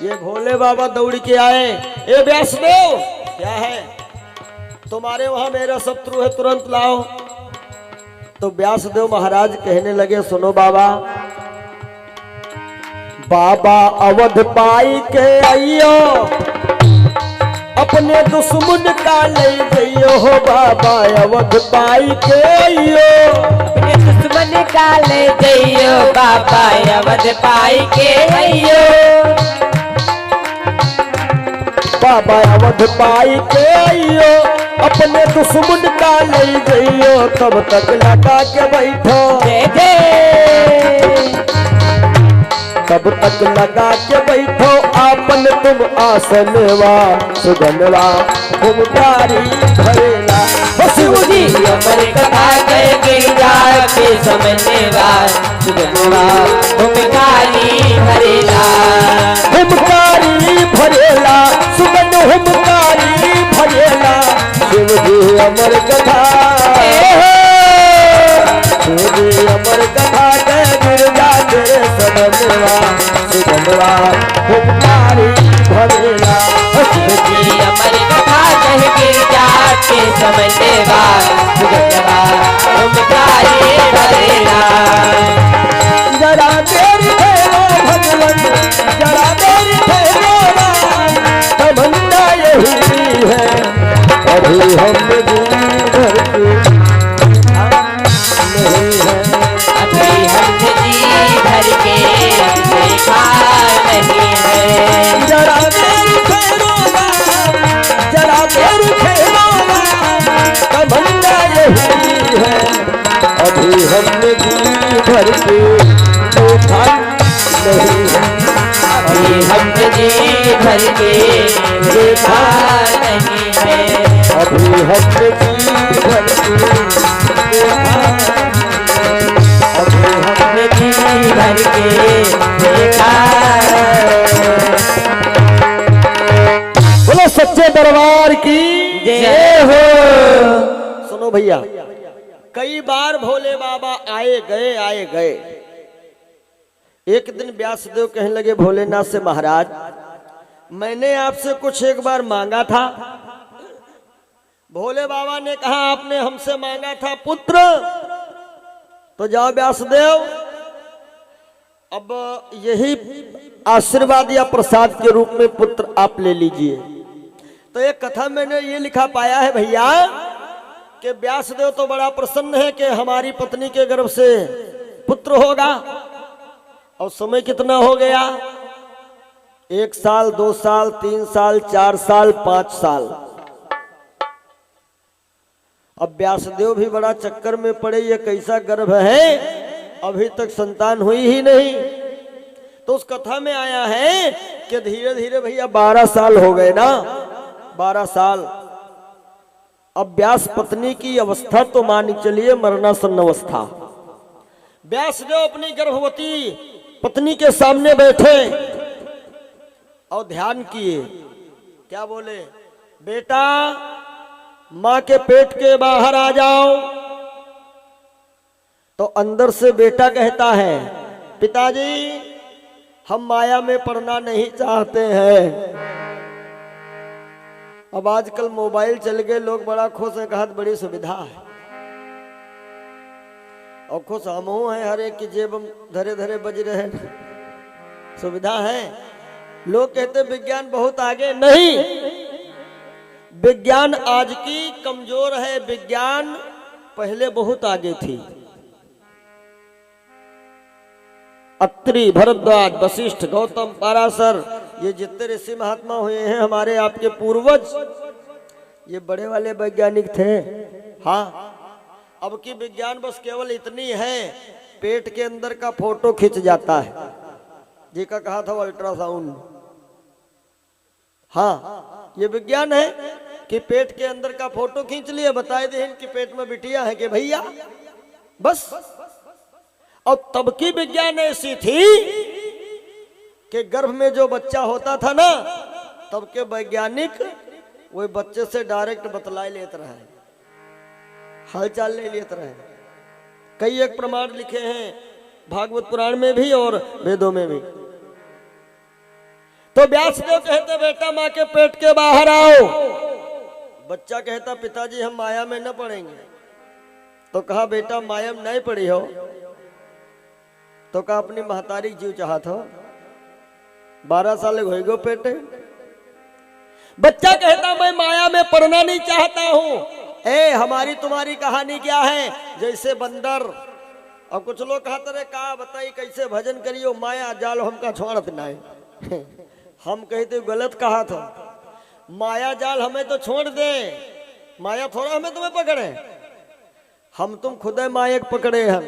ये भोले बाबा दौड़ के आए, ए व्यासदेव क्या है, तुम्हारे वहां मेरा शत्रु है, तुरंत लाओ। तो व्यासदेव महाराज कहने लगे, सुनो बाबा, बाबा अवध पाई के आइयो अपने दुश्मन का ले जइयो हो, बाबा अवध पाई के आइयो अपने दुश्मन का ले जइयो, बाबा अवध पाई के आइयो, बाबा अवध पाई के आइयो अपने दुश्मन का ले जइयो, तब तक लगा के बैठो तब तक लगा के बैठो आपन तुम आसनवा सुगंधवा हुमकारी भरेला। शिव जी अमर कथा गिरजा के समन्वया सुगंधवा हुमकारी भरेला हुमकारी भरेला सुगंध हुमकारी भरेला। शिव जी अमर कथा शिव जी अमर कथा गिरजा के समन्वया सुगंधवा हुमकारी भरेला। शिव जी अमर कथा गिरजा के समन्वया सुगंधवा हुमकारी भरेला। जरा देर ठहरो भगवान, जरा देर ठहरो राम, तमन्ना यही है अभी हम जी भर के नहीं है, अभी हम जी भर के देखा नहीं है। जरा देर ठहरो राम, जरा देर ठहरो राम, तमन्ना यही है अभी हम जी भर के देखा नहीं है, अभी हम जी भर के देखा नहीं है। अभी हम जी भर के देखा, अभी हम जी भर के देखा। बोलो सच्चे दरबार की जय हो। सुनो भैया, कई बार भोले बाबा आए गए। एक दिन व्यासदेव कहने लगे भोलेनाथ से, महाराज मैंने आपसे कुछ एक बार मांगा था। भोले बाबा ने कहा आपने हमसे मांगा था पुत्र, तो जाओ व्यासदेव अब यही आशीर्वाद या प्रसाद के रूप में पुत्र आप ले लीजिए। तो एक कथा मैंने ये लिखा पाया है भैया कि व्यासदेव तो बड़ा प्रसन्न है कि हमारी पत्नी के गर्भ से पुत्र होगा। और समय कितना हो गया, 1 साल 2 साल 3 साल 4 साल 5 साल। अब व्यासदेव भी बड़ा चक्कर में पड़े, ये कैसा गर्भ है, अभी तक संतान हुई ही नहीं। तो उस कथा में आया है कि धीरे धीरे भैया 12 साल हो गए ना, 12 साल। अब व्यास पत्नी की अवस्था तो मान चलिए मरणासन्न अवस्था। व्यासदेव अपनी गर्भवती पत्नी के सामने बैठे और ध्यान किए। क्या बोले, बेटा मां के पेट के बाहर आ जाओ। तो अंदर से बेटा कहता है, पिताजी हम माया में पड़ना नहीं चाहते हैं। अब आजकल मोबाइल चल गए, लोग बड़ा खुश हैं, कहत बड़ी सुविधा है। और खुश हम हैं, हर एक की जेब धरे धरे बज रहे, सुविधा है। लोग कहते विज्ञान बहुत आगे, नहीं, विज्ञान आज की कमजोर है। विज्ञान पहले बहुत आगे थी। अत्रि, भरद्वाज, वशिष्ठ, गौतम, पाराशर, ये जितने ऋषि महात्मा हुए हैं हमारे आपके पूर्वज, ये बड़े वाले वैज्ञानिक थे। हाँ, अब की विज्ञान बस केवल इतनी है, पेट के अंदर का फोटो खिंच जाता है, जी का कहा था अल्ट्रासाउंड। हाँ, ये विज्ञान है कि पेट के अंदर का फोटो खींच लिया, बताए दे कि पेट में बिटिया है कि भैया, बस। और तब की विज्ञान ऐसी थी कि गर्भ में जो बच्चा होता था ना, तब के वैज्ञानिक वही बच्चे से डायरेक्ट बतलाए लेते रहे, हालचाल ले लेते रहे। कई एक प्रमाण लिखे हैं भागवत पुराण में भी और वेदों में भी। तो व्यासदेव कहते बेटा माँ के पेट के बाहर आओ। बच्चा कहता पिताजी हम माया में न पढ़ेंगे। तो कहा बेटा माया में नहीं पढ़ी हो तो कहा अपनी महतारी जीव चाहत हो, 12 साल हो गो पेटे। बच्चा कहता मैं माया में पढ़ना नहीं चाहता हूं। हमारी तुम्हारी कहानी क्या है, जैसे बंदर। और कुछ लोग कहते रहे कहा बताइए कैसे भजन करियो, माया जाल हमका छोड़त नहीं। हम कहते गलत कहा था, माया जाल हमें तो छोड़ दे, माया थोड़ा हमें तुम्हें पकड़े, हम तुम खुद माया पकड़े हम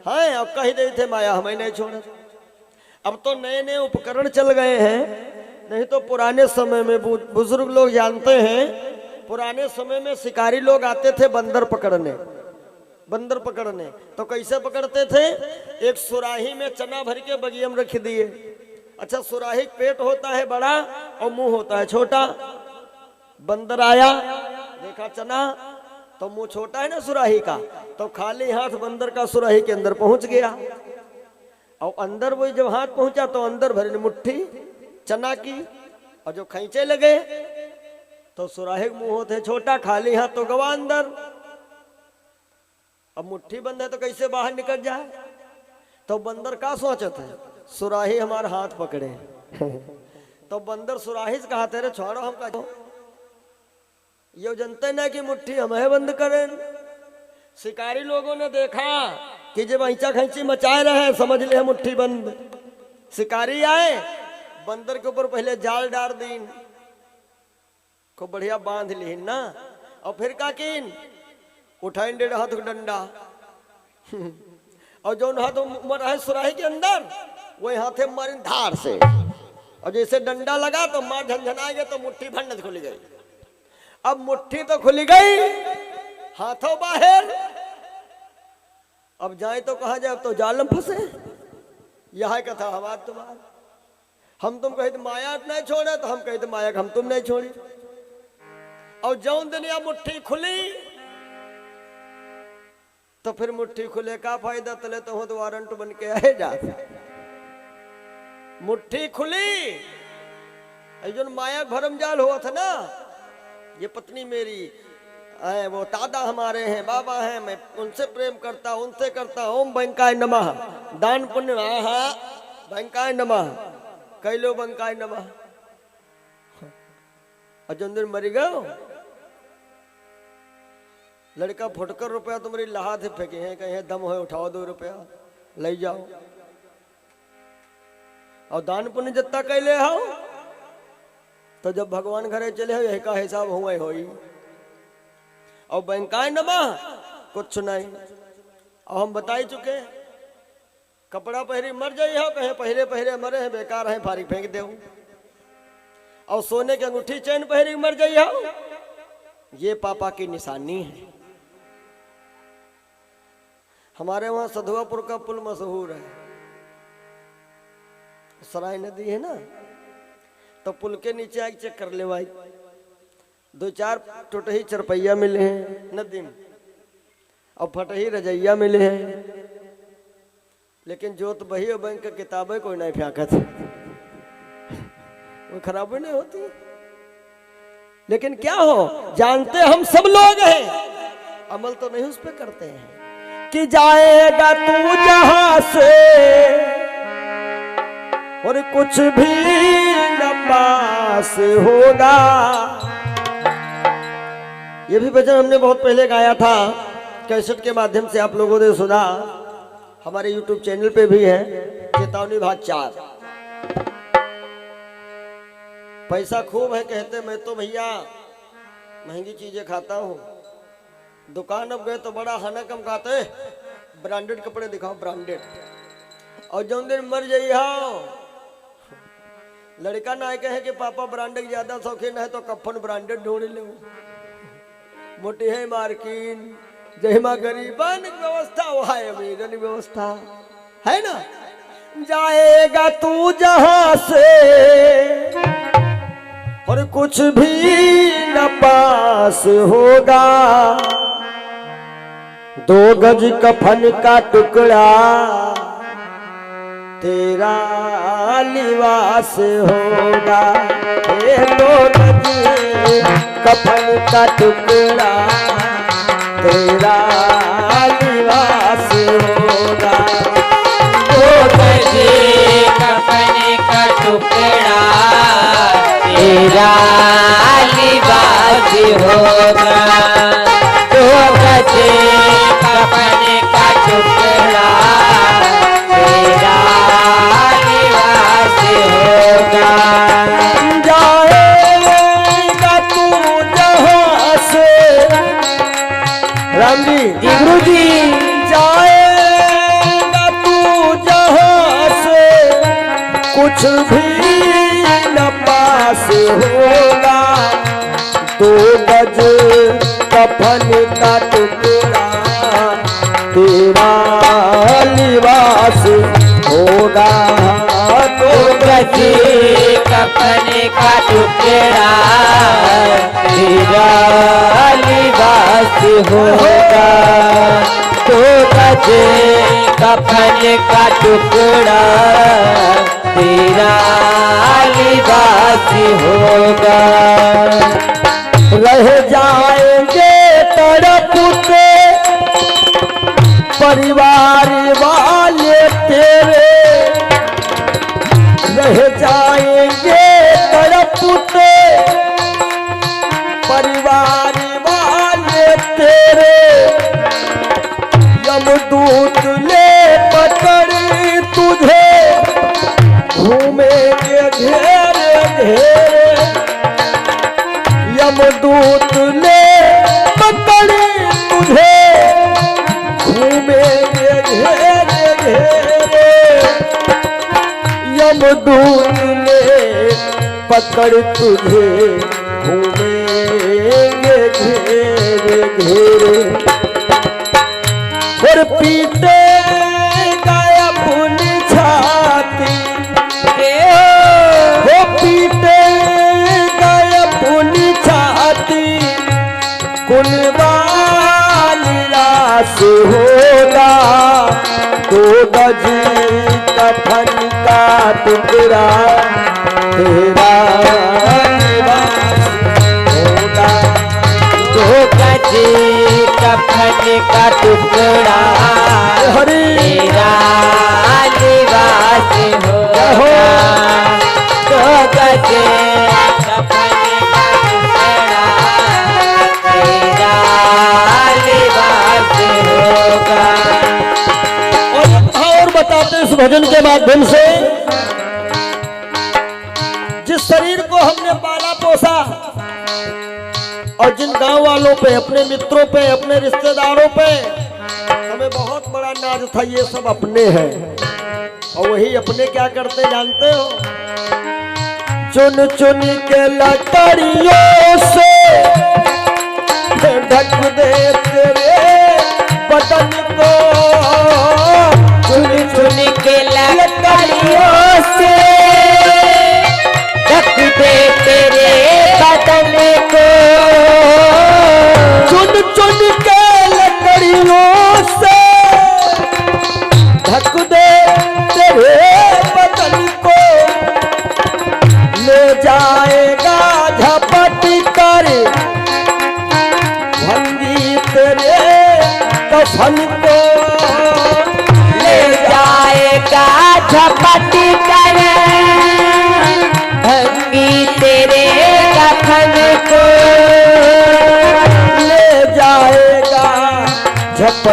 हैं। अब कह रहे थे माया हमें नहीं छोड़े। अब तो नए नए उपकरण चल गए हैं, नहीं तो पुराने समय में बुजुर्ग लोग जानते हैं, पुराने समय में शिकारी लोग आते थे बंदर पकड़ने। बंदर पकड़ने तो कैसे पकड़ते थे, एक सुराही में चना भर के बगिया में रख दिए। अच्छा, सुराही पेट होता है बड़ा और मुंह होता है छोटा। बंदर आया, देखा चना तो मुंह छोटा है ना सुराही का, तो खाली हाथ बंदर का सुराही के अंदर पहुंच गया। और अंदर वही जब हाथ पहुंचा तो अंदर भरी मुट्ठी चना की, और जो खींचे लगे तो सुराही मुंह होते छोटा, खाली हाथ तो गवा अंदर। अब मुट्ठी बंद है तो कैसे बाहर निकल जाए। तो बंदर का सोचत है सुराही हमारा हाथ पकड़े। तो बंदर सुराही से कहा तेरे छोड़ो हमका, ये जनते ना कि मुट्ठी हमें बंद करें। शिकारी लोगों ने देखा कि जब ऐचा खैंची मचाए रहे समझ ले मुट्ठी बंद। शिकारी आए, बंदर के ऊपर पहले जाल डाल दीन, को बढ़िया बांध ली ना, और फिर का कीन उठाइन डेढ़ हाथ डंडा। और जो हाथ उमर है सुराही के अंदर वही हाथे मारी धार से, और जैसे डंडा लगा तो मार झंझना गया तो मुट्ठी भंड खुल गई। अब मुट्ठी तो खुल गई, हाथों बाहर। अब जाए तो कहा जाए, अब तो जाल में फंसे। यह कथा हमार तुम्हार, हम तुम कहते माया नहीं छोड़े तो हम कहते माया हम तुम नहीं छोड़ी। और जौन दुनिया मुट्ठी खुली तो फिर मुट्ठी खुले का फायदा, तले तो हो वारंट बन के आए जा। मुट्ठी खुली, जो माया भरम जाल हुआ था ना, ये पत्नी मेरी है, वो दादा हमारे हैं, बाबा हैं, मैं उनसे प्रेम करता उनसे करता, ओम बंकाय नमः, दान पुण्य बंकाय नमः, कैलो बंकाय नमः। अर्जुन दिन मरी गयो, लड़का फुटकर रुपया तुम्हारी लहा थे फेंके हैं, कहीं दम हो उठाओ 2 रुपया ले जाओ। और दान पुण्य जितना कैले हो तो जब भगवान घरे चले हो यही का हिसाब हुआ होई। और बंकाय नमः कुछ नहीं। और हम बताई चुके, कपड़ा पहरी मर जाई हो, कहे पहरे पहरे मरे हैं बेकार है फारी फेंक दे। और सोने की अंगूठी चैन पहरी मर जाई हो, ये पापा की निशानी है। हमारे वहां सधुआपुर का पुल मशहूर है, सराय नदी है ना, तो पुल के नीचे आके चेक कर ले भाई, 2-4 टूटही चरपैया मिले हैं नदी में, और फटही रजैया मिले हैं, लेकिन जोत बही और बैंक की किताबें कोई नहीं फेंकत, वो खराबी नहीं होती। लेकिन क्या हो, जानते हम सब लोग हैं, अमल तो नहीं उस पर करते हैं। कि जाएगा तू जहां से और कुछ भी न पास होगा। ये भी भजन हमने बहुत पहले गाया था कैसेट के माध्यम से आप लोगों ने सुना, हमारे YouTube चैनल पे भी है चेतावनी भाग 4। पैसा खूब है कहते, मैं तो भैया महंगी चीजें खाता हूँ। दुकान अब गए तो बड़ा खाना कम खाते, ब्रांडेड कपड़े दिखाओ ब्रांडेड, और जो दिन मर जाइए लड़का ना कहे कि पापा ब्रांडेड ज्यादा शौकीन है तो कफन ब्रांडेड ढूंढ लो। मोटी है मार्किन, जहिमा गरीबन व्यवस्था वहाँ अमीरन व्यवस्था है ना। जाएगा तू जहां से और कुछ भी न पास होगा, 2 गज कफन का टुकड़ा तेरा लिबास होगा। 2 गज कफन का टुकड़ा तेरा लिबास होगा। 2 गज कफन का टुकड़ा तेरा लिबास होगा। 2 गज कफन का टुकड़ा तेरा लिबास होगा। जाएगा तू जहां से, राम जी गुरु जी, जाएगा तू जहां से कुछ भी न पास होगा। 2 गज कफन का टुकड़ा तेरा लिबास होगा। 2 गज कफन का टुकड़ा तेरा लिबास होगा। 2 गज कफन का टुकड़ा तेरा लिबास होगा। रह जाएंगे तड़पते परिवार वाले तेरे, रह जाएंगे तड़पते परिवार वाले तेरे। यमदूत ले पकड़ तुझे घूमेंगे घेरे घेरे, यमदूत ले पकड़ तुझे घूमेंगे घेरे घेरे। यमदूत ले पकड़ तुझे घूमेंगे घेरे घेरे। और पीटे गाया अपनी छाती, वो पीटे गाया अपनी छाती, कुलवाली लाश होगा। 2 गज कफन का टुकड़ा तेरा लिबास होगा। 2 गज कफन का टुकड़ा तेरा लिबास होगा। 2 गज कफन का टुकड़ा तेरा लिबास होगा। और बताते इस भजन के माध्यम से, जिस शरीर को हमने पाला पोसा और जिन गांव वालों पे, अपने मित्रों पे, अपने रिश्तेदारों पे हमें बहुत बड़ा नाज था, ये सब अपने हैं। और वही अपने क्या करते जानते हो? चुन चुन के लकड़ियों से ढक दे तेरे बदन को, चुन चुन के लकड़ियों से ढक दे तेरे बदन को। चुन चुन के लकड़ियों से ढक दे तेरे बदन को, ले जाएगा झपट कर भंगी तेरे कफन को, ले जाएगा झपट कर भंगी तेरे कफन को। ले जाएगा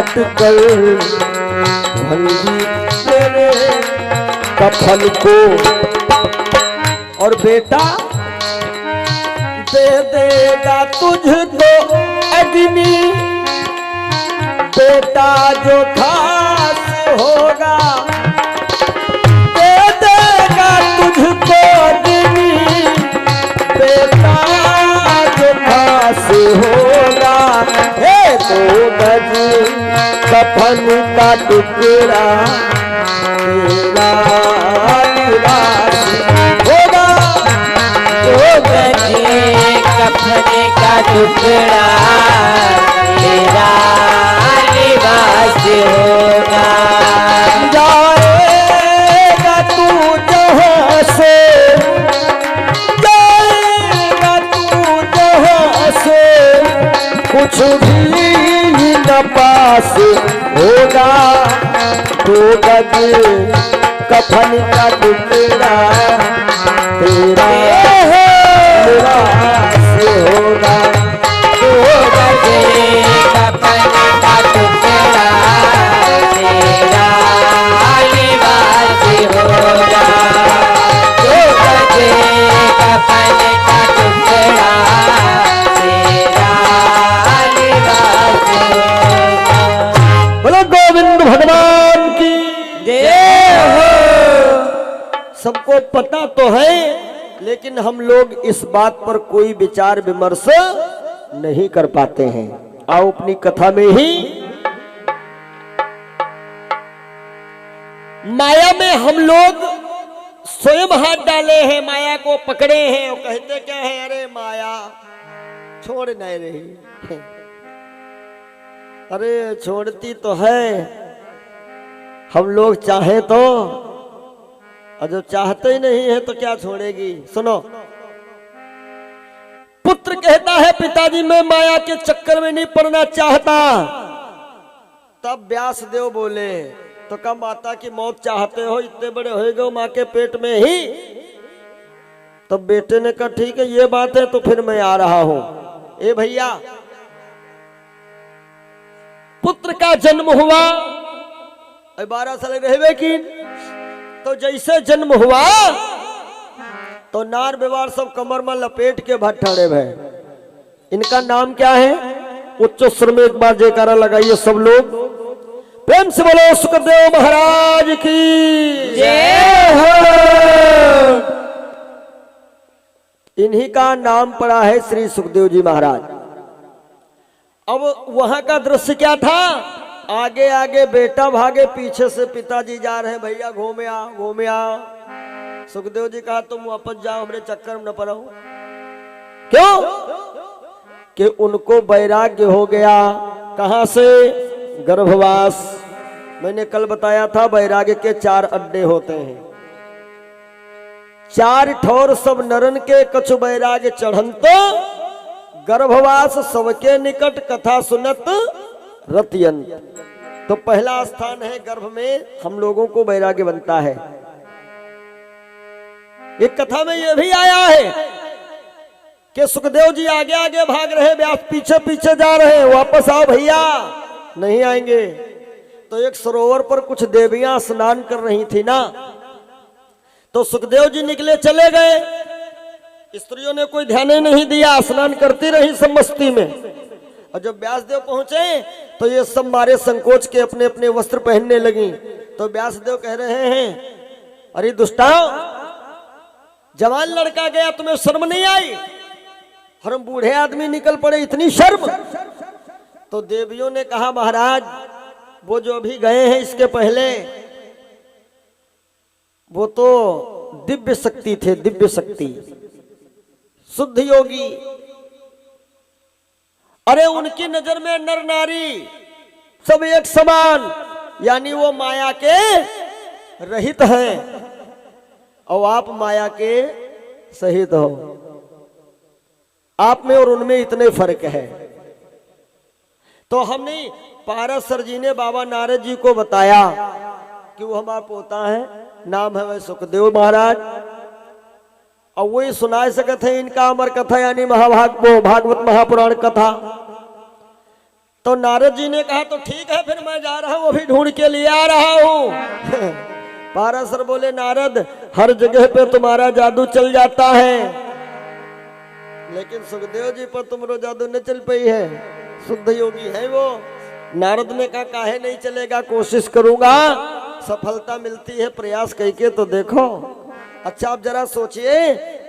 काट कर भंगी तेरे कफन को। और बेटा दे देगा तुझको अग्नि, बेटा जो खास होगा दे देगा तुझको अग्नि, बेटा जो खास होगा। हे तो गज कफन का टुकड़ा तेरा निवास होगा। तो गजे कफन का टुकड़ा तेरा निवास होगा। जाएगा तू जहाँ से, जाएगा तू जहाँ से, कुछ भी न पास होगा। तो गज कफन का टुकड़ा तेरा निवास होगा। तो गजे कफन का टुकड़ा तेरा निवास होगा। तो गजे कफन का टुकड़ा तेरा निवास होगा। बोलो गोविंद भगवान की जय हो। सबको पता तो है, लेकिन हम लोग इस बात पर कोई विचार विमर्श नहीं कर पाते हैं। आओ अपनी कथा में ही माया में हम लोग स्वयं हाथ डाले हैं, माया को पकड़े हैं और कहते क्या है, अरे माया छोड़ नहीं रही। अरे छोड़ती तो है, हम लोग चाहे तो, और जो चाहते ही नहीं है तो क्या छोड़ेगी। सुनो, पुत्र कहता है पिताजी मैं माया के चक्कर में नहीं पड़ना चाहता। तब व्यासदेव बोले तो कब माता की मौत चाहते हो, इतने बड़े हो गए माँ के पेट में ही। तब बेटे ने कहा ठीक है ये बात है तो फिर मैं आ रहा हूं। ए भैया, पुत्र का जन्म हुआ 12 साल रहवे की, तो जैसे जन्म हुआ तो नार व्यवहार सब कमर में लपेट के भट्ठाड़े भय। इनका नाम क्या है? उच्च स्वर में एक बार जयकारा लगाइए सब लोग, प्रेम से बोलो सुखदेव महाराज की जय हो। इन्हीं का नाम पड़ा है श्री सुखदेव जी महाराज। अब वहां का दृश्य क्या था? आगे आगे बेटा भागे, पीछे से पिताजी जा रहे हैं, भैया घूमे आ घूमे आ। सुखदेव जी कहा तुम वापस जाओ, हमरे चक्कर में न पड़ो। क्यों? कि उनको वैराग्य हो गया। कहां से? गर्भवास। मैंने कल बताया था वैराग्य के 4 अड्डे होते हैं। 4 ठोर सब नरन के कछु वैराग्य चढ़ंत, गर्भवास सबके निकट कथा सुनत रतियंत। तो पहला स्थान है गर्भ में हम लोगों को वैराग्य बनता है। एक कथा में यह भी आया है कि सुखदेव जी आगे आगे भाग रहे, व्यास पीछे पीछे जा रहे, वापस आओ भैया, नहीं आएंगे। तो एक सरोवर पर कुछ देवियां स्नान कर रही थी ना, तो सुखदेव जी निकले चले गए। स्त्रियों ने कोई ध्यान नहीं दिया, स्नान करती रही सब मस्ती में। और जब व्यासदेव पहुंचे तो ये सब मारे संकोच के अपने अपने वस्त्र पहनने लगी। तो व्यासदेव कह रहे हैं अरे दुष्टाओ, जवान लड़का गया, तुम्हें शर्म नहीं आई? और हम बूढ़े आदमी निकल पड़े, इतनी शर्म? तो देवियों ने कहा महाराज वो जो अभी गए हैं इसके पहले वो तो दिव्य शक्ति थे, दिव्य शक्ति, शुद्ध योगी। अरे उनकी नजर में नर नारी सब एक समान, यानी वो माया के रहित हैं और आप माया के सहित हो। आप में और उनमें इतने फर्क है। तो हमने पारस सर जी ने बाबा नारद जी को बताया कि वो हमारा पोता है, नाम है वह सुखदेव महाराज, और वही सुना सकते हैं इनका अमर कथा, यानी भागवत महापुराण कथा। तो नारद जी ने कहा तो ठीक है, फिर मैं जा रहा हूं, अभी ढूंढ के लिए आ रहा हूं। पाराशर बोले नारद, हर जगह पे तुम्हारा जादू चल जाता है, लेकिन सुखदेव जी पर तुमरो जादू न चल पाई है, शुद्ध योगी है वो। नारद ने कहा काहे नहीं चलेगा, कोशिश करूंगा, सफलता मिलती है प्रयास करके तो देखो। अच्छा आप जरा सोचिए,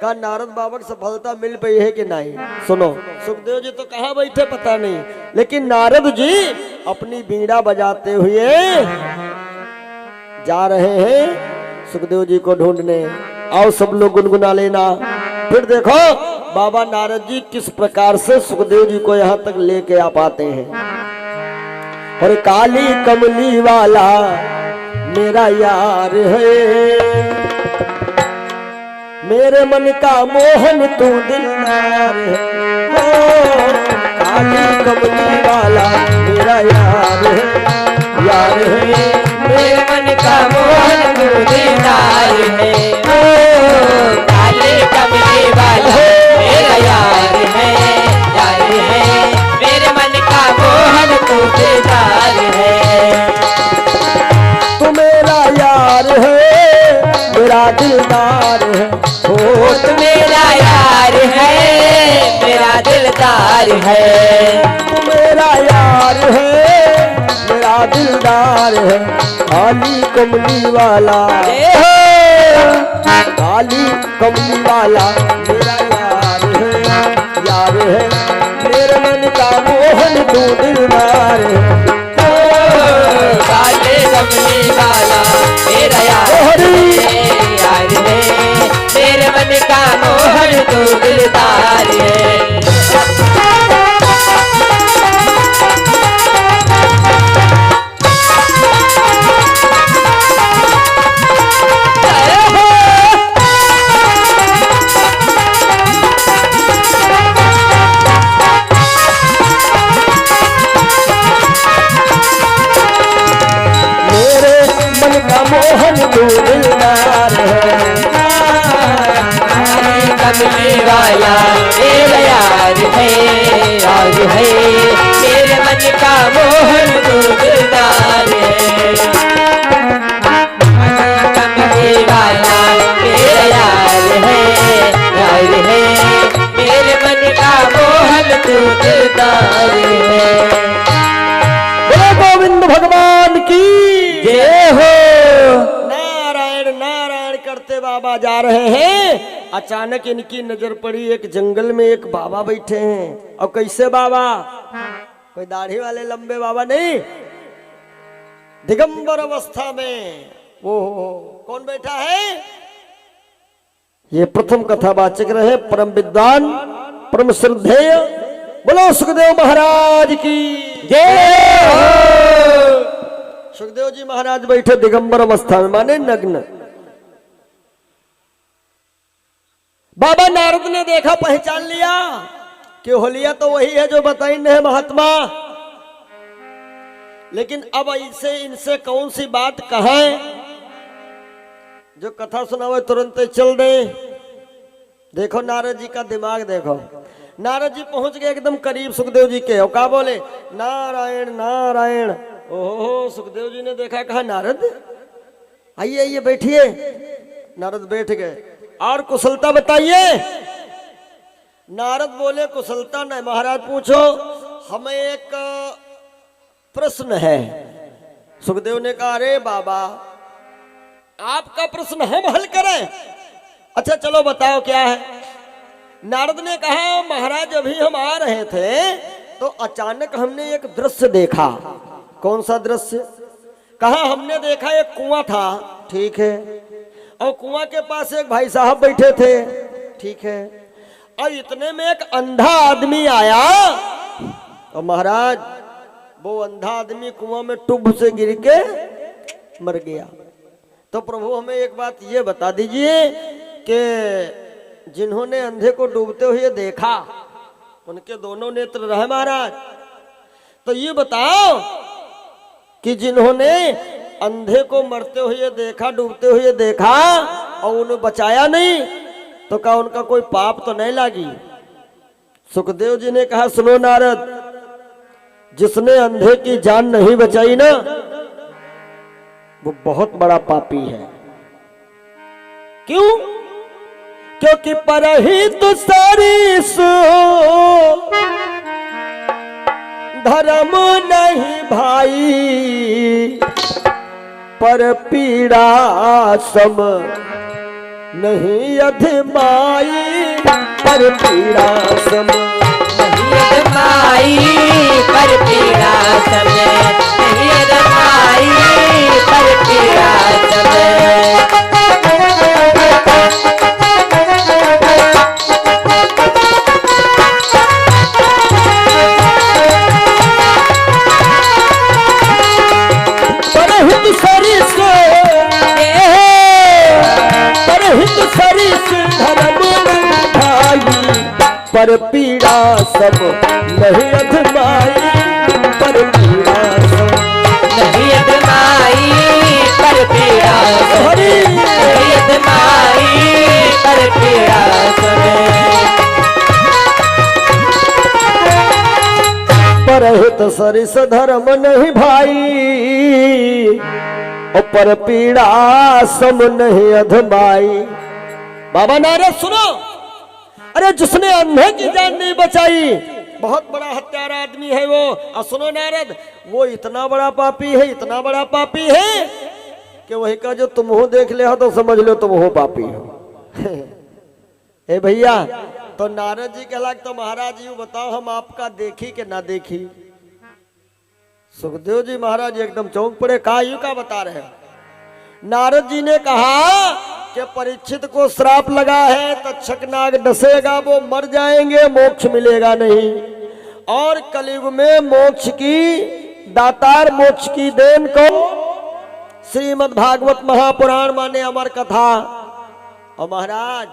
का नारद बाबा को सफलता मिल पाई है कि नहीं। सुनो, सुखदेव जी तो कहाँ बैठे पता नहीं, लेकिन नारद जी अपनी बीड़ा बजाते हुए जा रहे हैं सुखदेव जी को ढूंढने। आओ सब लोग गुनगुना लेना। फिर देखो बाबा नारद जी किस प्रकार से सुखदेव जी को यहाँ तक लेके आ पाते हैं। और काली कमली वाला मेरा यार है, मेरे मन का मोहन तू दिलदार है। ओ, काली कमली वाला मेरा यार है, यार है, मेरे मन का मोहन तू दिलदार है। ओ, काले कमले वाला मेरा यार है, यार है, मेरे मन का मोहन तू दिलदार है। तू मेरा यार है, मेरा दिलदार है। ओ तू मेरा यार है, मेरा दिलदार है। तू मेरा यार है, मेरा दिलदार है। काली कमली वाला, काली कमली वाला मेरा यार है, यार है, मेरे मन का मोहन तू दिलदार है। काले कमली वाला मेरा यार है, यार है, मेरे मन का मोहन तू दिलदार है। मोहन तू दिलदार है। कमली वाला मेरा यार है, यार है, मेरे मन का मोहन तू दिलदार है। कमली वाला मेरा यार है, यार है, मेरे मन का मोहन तू दिलदार है। गोविंद भगवान की जय हो। नारायण नारायण करते बाबा जा रहे हैं, अचानक इनकी नजर पड़ी एक जंगल में एक बाबा बैठे हैं। और कैसे बाबा, कोई दाढ़ी वाले लंबे बाबा नहीं, दिगंबर अवस्था में। वो कौन बैठा है? ये प्रथम कथावाचक रहे, परम विद्वान, परम श्रद्धेय, बोलो सुखदेव महाराज की जय हो। सुखदेव जी महाराज बैठे दिगंबर अवस्था में, माने नग्न। बाबा नारद ने देखा, पहचान लिया कि होलिया तो वही है जो बताई है महात्मा, लेकिन अब ऐसे इनसे कौन सी बात कहें जो कथा सुनावे तुरंत चल दे। देखो नारद जी का दिमाग देखो। नारद जी पहुंच गए एकदम करीब सुखदेव जी के, और क्या बोले, नारायण नारायण। ओहो, सुखदेव जी ने देखा, कहा नारद आइए आइए बैठिए। नारद बैठ गए। और कुशलता बताइए। नारद बोले कुशलता नहीं महाराज, पूछो, हमें एक प्रश्न है। सुखदेव ने कहा अरे बाबा, आपका प्रश्न हम हल करें? अच्छा चलो बताओ क्या है। नारद ने कहा महाराज अभी हम आ रहे थे तो अचानक हमने एक दृश्य देखा। कौन सा दृश्य? कहा हमने देखा एक कुआं था, ठीक है, और कुआं के पास एक भाई साहब बैठे थे, ठीक है, और इतने में एक अंधा आदमी आया। और महाराज वो अंधा आदमी कुआं में टुब से गिर के मर गया। तो प्रभु हमें एक बात ये बता दीजिए कि जिन्होंने अंधे को डूबते हुए देखा उनके दोनों नेत्र रहे महाराज। तो ये बताओ कि जिन्होंने अंधे को मरते हुए देखा, डूबते हुए देखा और उन्हें बचाया नहीं, तो क्या उनका कोई पाप तो नहीं लागी? सुखदेव जी ने कहा सुनो नारद, जिसने अंधे की जान नहीं बचाई ना, वो बहुत बड़ा पापी है। क्यों? क्योंकि परहित सारी सो धर्म नहीं भाई, पर पीड़ा सम नहीं अधमाई, पर पीड़ा सम नहीं अधमाई, पर पीड़ा सम नहीं अधमाई, पर पीड़ा सम। पर पीड़ा सब नहीं अधमाई, पर पीड़ा सब नहीं अधमाई, पर पीड़ा सब नहीं अधमाई, पर पीड़ा सब। परहित सरिस धर्म नहीं भाई, और पर पीड़ा सम नहीं अधमाई। बाबा नारद सुनो, अरे जिसने अंधे की जान नहीं बचाई, बहुत बड़ा हत्यारा आदमी है वो। और सुनो नारद, वो इतना बड़ा पापी है, इतना बड़ा पापी है कि वही का जो तुम हो देख ले हो तो समझ लो तुम हो पापी हो। हे भैया, तो नारद जी कहला तो महाराज यू बताओ हम आपका देखी कि ना देखी। सुखदेव जी महाराज एकदम चौंक पड़े, कहा यू का बता रहे। नारद जी ने कहा कि परीक्षित को श्राप लगा है, तक्षक नाग डसेगा, वो मर जाएंगे, मोक्ष मिलेगा नहीं। और कलयुग में मोक्ष की दातार, मोक्ष की देन को श्रीमद् भागवत महापुराण माने अमर कथा। और महाराज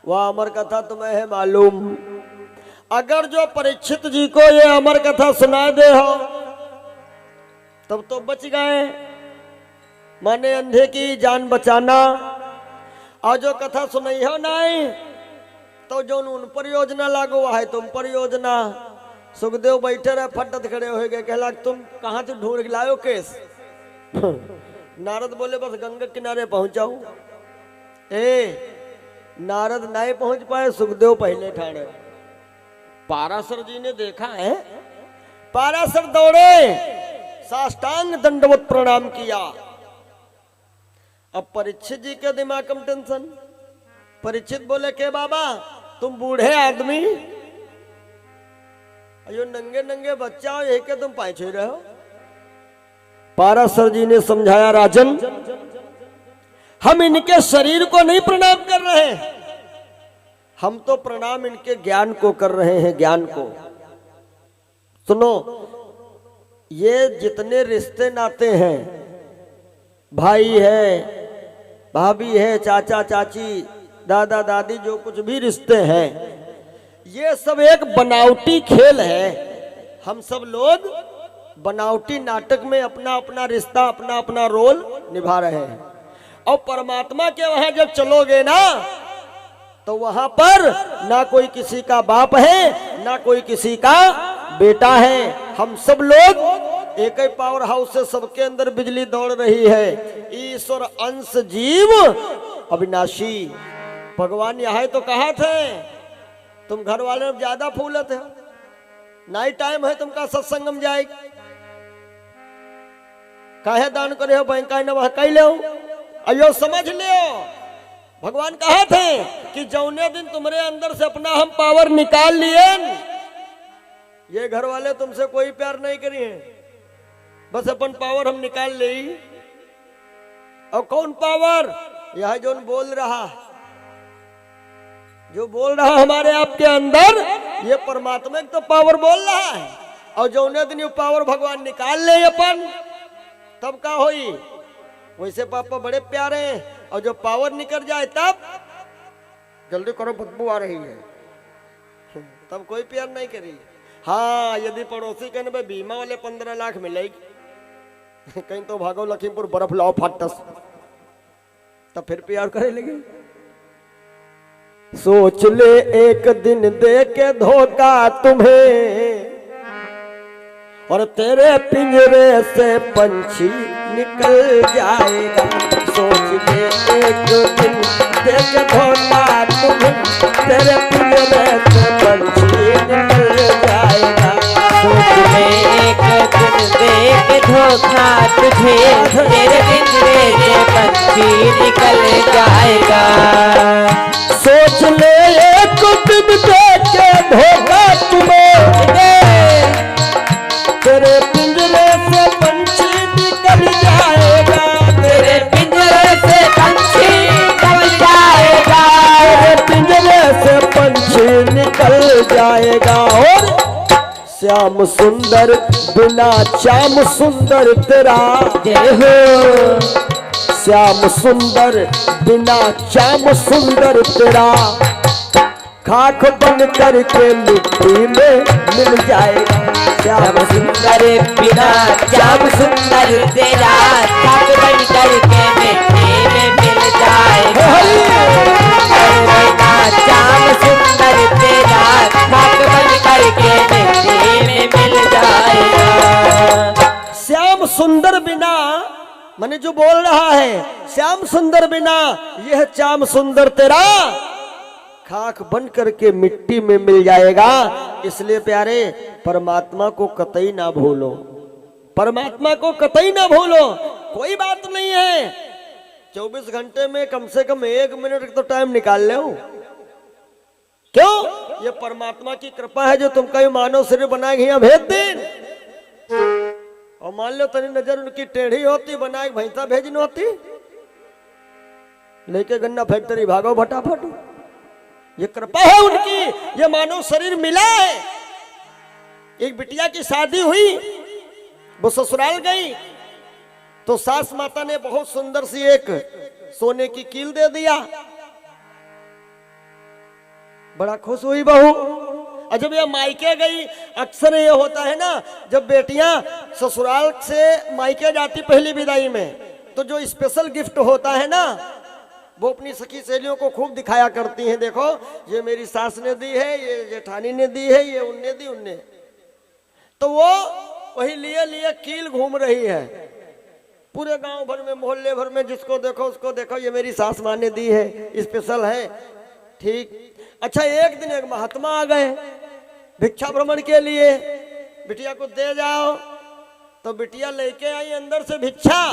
वह अमर कथा तुम्हें है मालूम, अगर जो परीक्षित जी को ये अमर कथा सुना दे हो तब तो बच गए, माने अंधे की जान बचाना। और जो कथा सुनाई हो नहीं तो जो उन पर योजना लागू हुआ है तुम पर योजना। सुखदेव बैठे रहे, फटत खड़े हो गए, कहला तुम कहां से ढूंढ लायो केस। नारद बोले बस गंगा किनारे पहुंचाऊ। नारद नहीं पहुंच पाए, सुखदेव पहले ठाड़े। पाराशर जी ने देखा है, पाराशर दौड़े, साष्टांग दंडवत प्रणाम किया। अब परीक्षित जी के दिमाग में टेंशन। परीक्षित बोले के बाबा तुम बूढ़े आदमी, अयो नंगे नंगे बच्चा हो, यही के तुम पाए छे रहे हो। पाराशर जी ने समझाया, राजन हम इनके शरीर को नहीं प्रणाम कर रहे, हम तो प्रणाम इनके ज्ञान को कर रहे हैं, ज्ञान को। सुनो, ये जितने रिश्ते नाते हैं, भाई है, भाभी है, चाचा चाची, दादा दादी, जो कुछ भी रिश्ते हैं, ये सब एक बनावटी खेल है। हम सब लोग बनावटी नाटक में अपना अपना रिश्ता, अपना अपना रोल निभा रहे हैं। और परमात्मा के वहां जब चलोगे ना, तो वहां पर ना कोई किसी का बाप है, ना कोई किसी का बेटा है। हम सब लोग एक ही पावर हाउस से, सबके अंदर बिजली दौड़ रही है। ईश्वर अंश जीव अविनाशी। भगवान यहाँ तो कहा थे, तुम घर वाले ज्यादा फूलत है, नाइट टाइम है, तुमका सत्संगम जाए, काहे दान करे हो, बैंक न वह कह लो, अयो समझ लियो। भगवान कहा थे कि जौने दिन तुम्हारे अंदर से अपना हम पावर निकाल लिए, ये घर वाले तुमसे कोई प्यार नहीं करिए, बस अपन पावर हम निकाल ले। और कौन पावर? यह जो बोल रहा, जो बोल रहा हमारे आपके अंदर, ये परमात्मा तो पावर बोल रहा है। और जौने दिन ये पावर भगवान निकाल ले अपन, तब का होई? वैसे पापा बड़े प्यारे हैं, और जो पावर निकल जाए तब जल्दी करो, बदबू आ रही है, तब कोई प्यार नहीं करी। हाँ, यदि पड़ोसी कहने भाई बीमा वाले 15 लाख मिलेगी, कहीं तो भागो लखीमपुर बर्फ लाओ फाटस, तब फिर प्यार करे लगे। सोच ले एक दिन दे के धोखा तुम्हें, और तेरे पिंजरे से पंछी निकल जाएगा, सोच ले एक दिन देख धोखा तुम्हें, तेरे पिंजरे से पंछी निकल जाएगा, सोच ले एक दिन देख धोखा तुझे, तेरे पिंजरे से पंछी निकल जाएगा। सोच ले एक दिन देख धोखा तुम्हें, तेरे पिंजरे से पंछी निकल जाएगा, तेरे पिंजरे से पंछी निकल जाएगा, तेरे पिंजरे से पंछी निकल जाएगा। और श्याम सुंदर बिना श्याम सुंदर तेरा जय हो, श्याम सुंदर बिना श्याम सुंदर तेरा, खाक बन करके मिट्टी में मिल जाएगा, श्याम सुंदर बिना श्याम सुंदर तेरा, खाक बन करके मिट्टी में मिल जाएगा, बिना श्याम सुंदर तेरा, खाक बन करके मिट्टी में मिल जाएगा। श्याम सुंदर बिना मैंने जो बोल रहा है, श्याम सुंदर बिना यह श्याम सुंदर तेरा, खाक बन करके मिट्टी में मिल जाएगा। इसलिए प्यारे परमात्मा को कतई ना भूलो, परमात्मा को कतई ना भूलो। कोई बात नहीं है, 24 घंटे में कम से कम 1 मिनट तो टाइम निकाल ले। क्यों? ये परमात्मा की कृपा है जो तुमका ये मानव शरीर बनाए यहाँ भेज दिन। और मान लो तनी नजर उनकी टेढ़ी होती, बनाए भैंसा भेजनी होती, लेके गन्ना फैक्ट्री भागो फटाफट। ये कृपा है उनकी, ये मानव शरीर मिला है। एक बिटिया की शादी हुई, वो ससुराल गई तो सास माता ने बहुत सुंदर सी एक सोने की कील दे दिया। बड़ा खुश हुई बहू। और जब ये मायके गई, अक्सर ये होता है ना, जब बेटियां ससुराल से मायके जाती पहली विदाई में, तो जो स्पेशल गिफ्ट होता है ना, वो अपनी सखी सहेलियों को खूब दिखाया करती हैं। देखो ये मेरी सास ने दी है, ये जेठानी ने दी है, ये उनने दी उनने। तो वो वही लिए लिए कील घूम रही है पूरे गांव भर में, मोहल्ले भर में, जिसको देखो उसको देखो, ये मेरी सास माँ ने दी है, स्पेशल है। ठीक। अच्छा, एक दिन एक महात्मा आ गए भिक्षा भ्रमण के लिए, बिटिया को दे जाओ। तो बिटिया लेके आई अंदर से भिक्षा।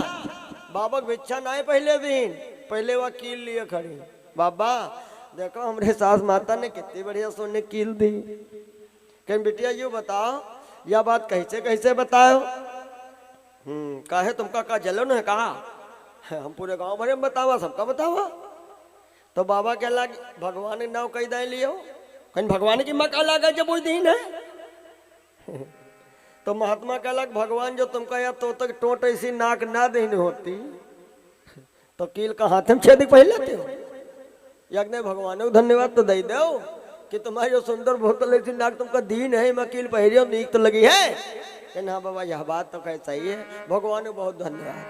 बाबा भिक्षा ना आए पहले दिन, पहले वह कील लिए खड़ी। बाबा देखो हमारे सास माता ने कितनी बढ़िया सोने कील दी। कहीं बिटिया यूँ बताओ, यह बात कैसे कैसे बताओ? काहे तुमका का जलन है? कहा हम पूरे गांव भरे में बतावा, सबका बतावा। तो बाबा कह लग भगवान ने नाव कही दे लियो, कहीं भगवान की मका लगा जब वो दिन है। तो महात्मा कह लग भगवान जो तुमका या तो तक टोट ऐसी नाक ना देनी होती तो कील का हाथ में छेद पहले लेते हो। यज्ञ भगवान को धन्यवाद तो दे दो कि तुम्हारी जो सुंदर बोतल ऐसी नाक तुमका दीन है, मैं कील पहरियो नीक तो लगी है। हाँ बाबा यह बात तो कैसा ही है, भगवान को बहुत धन्यवाद।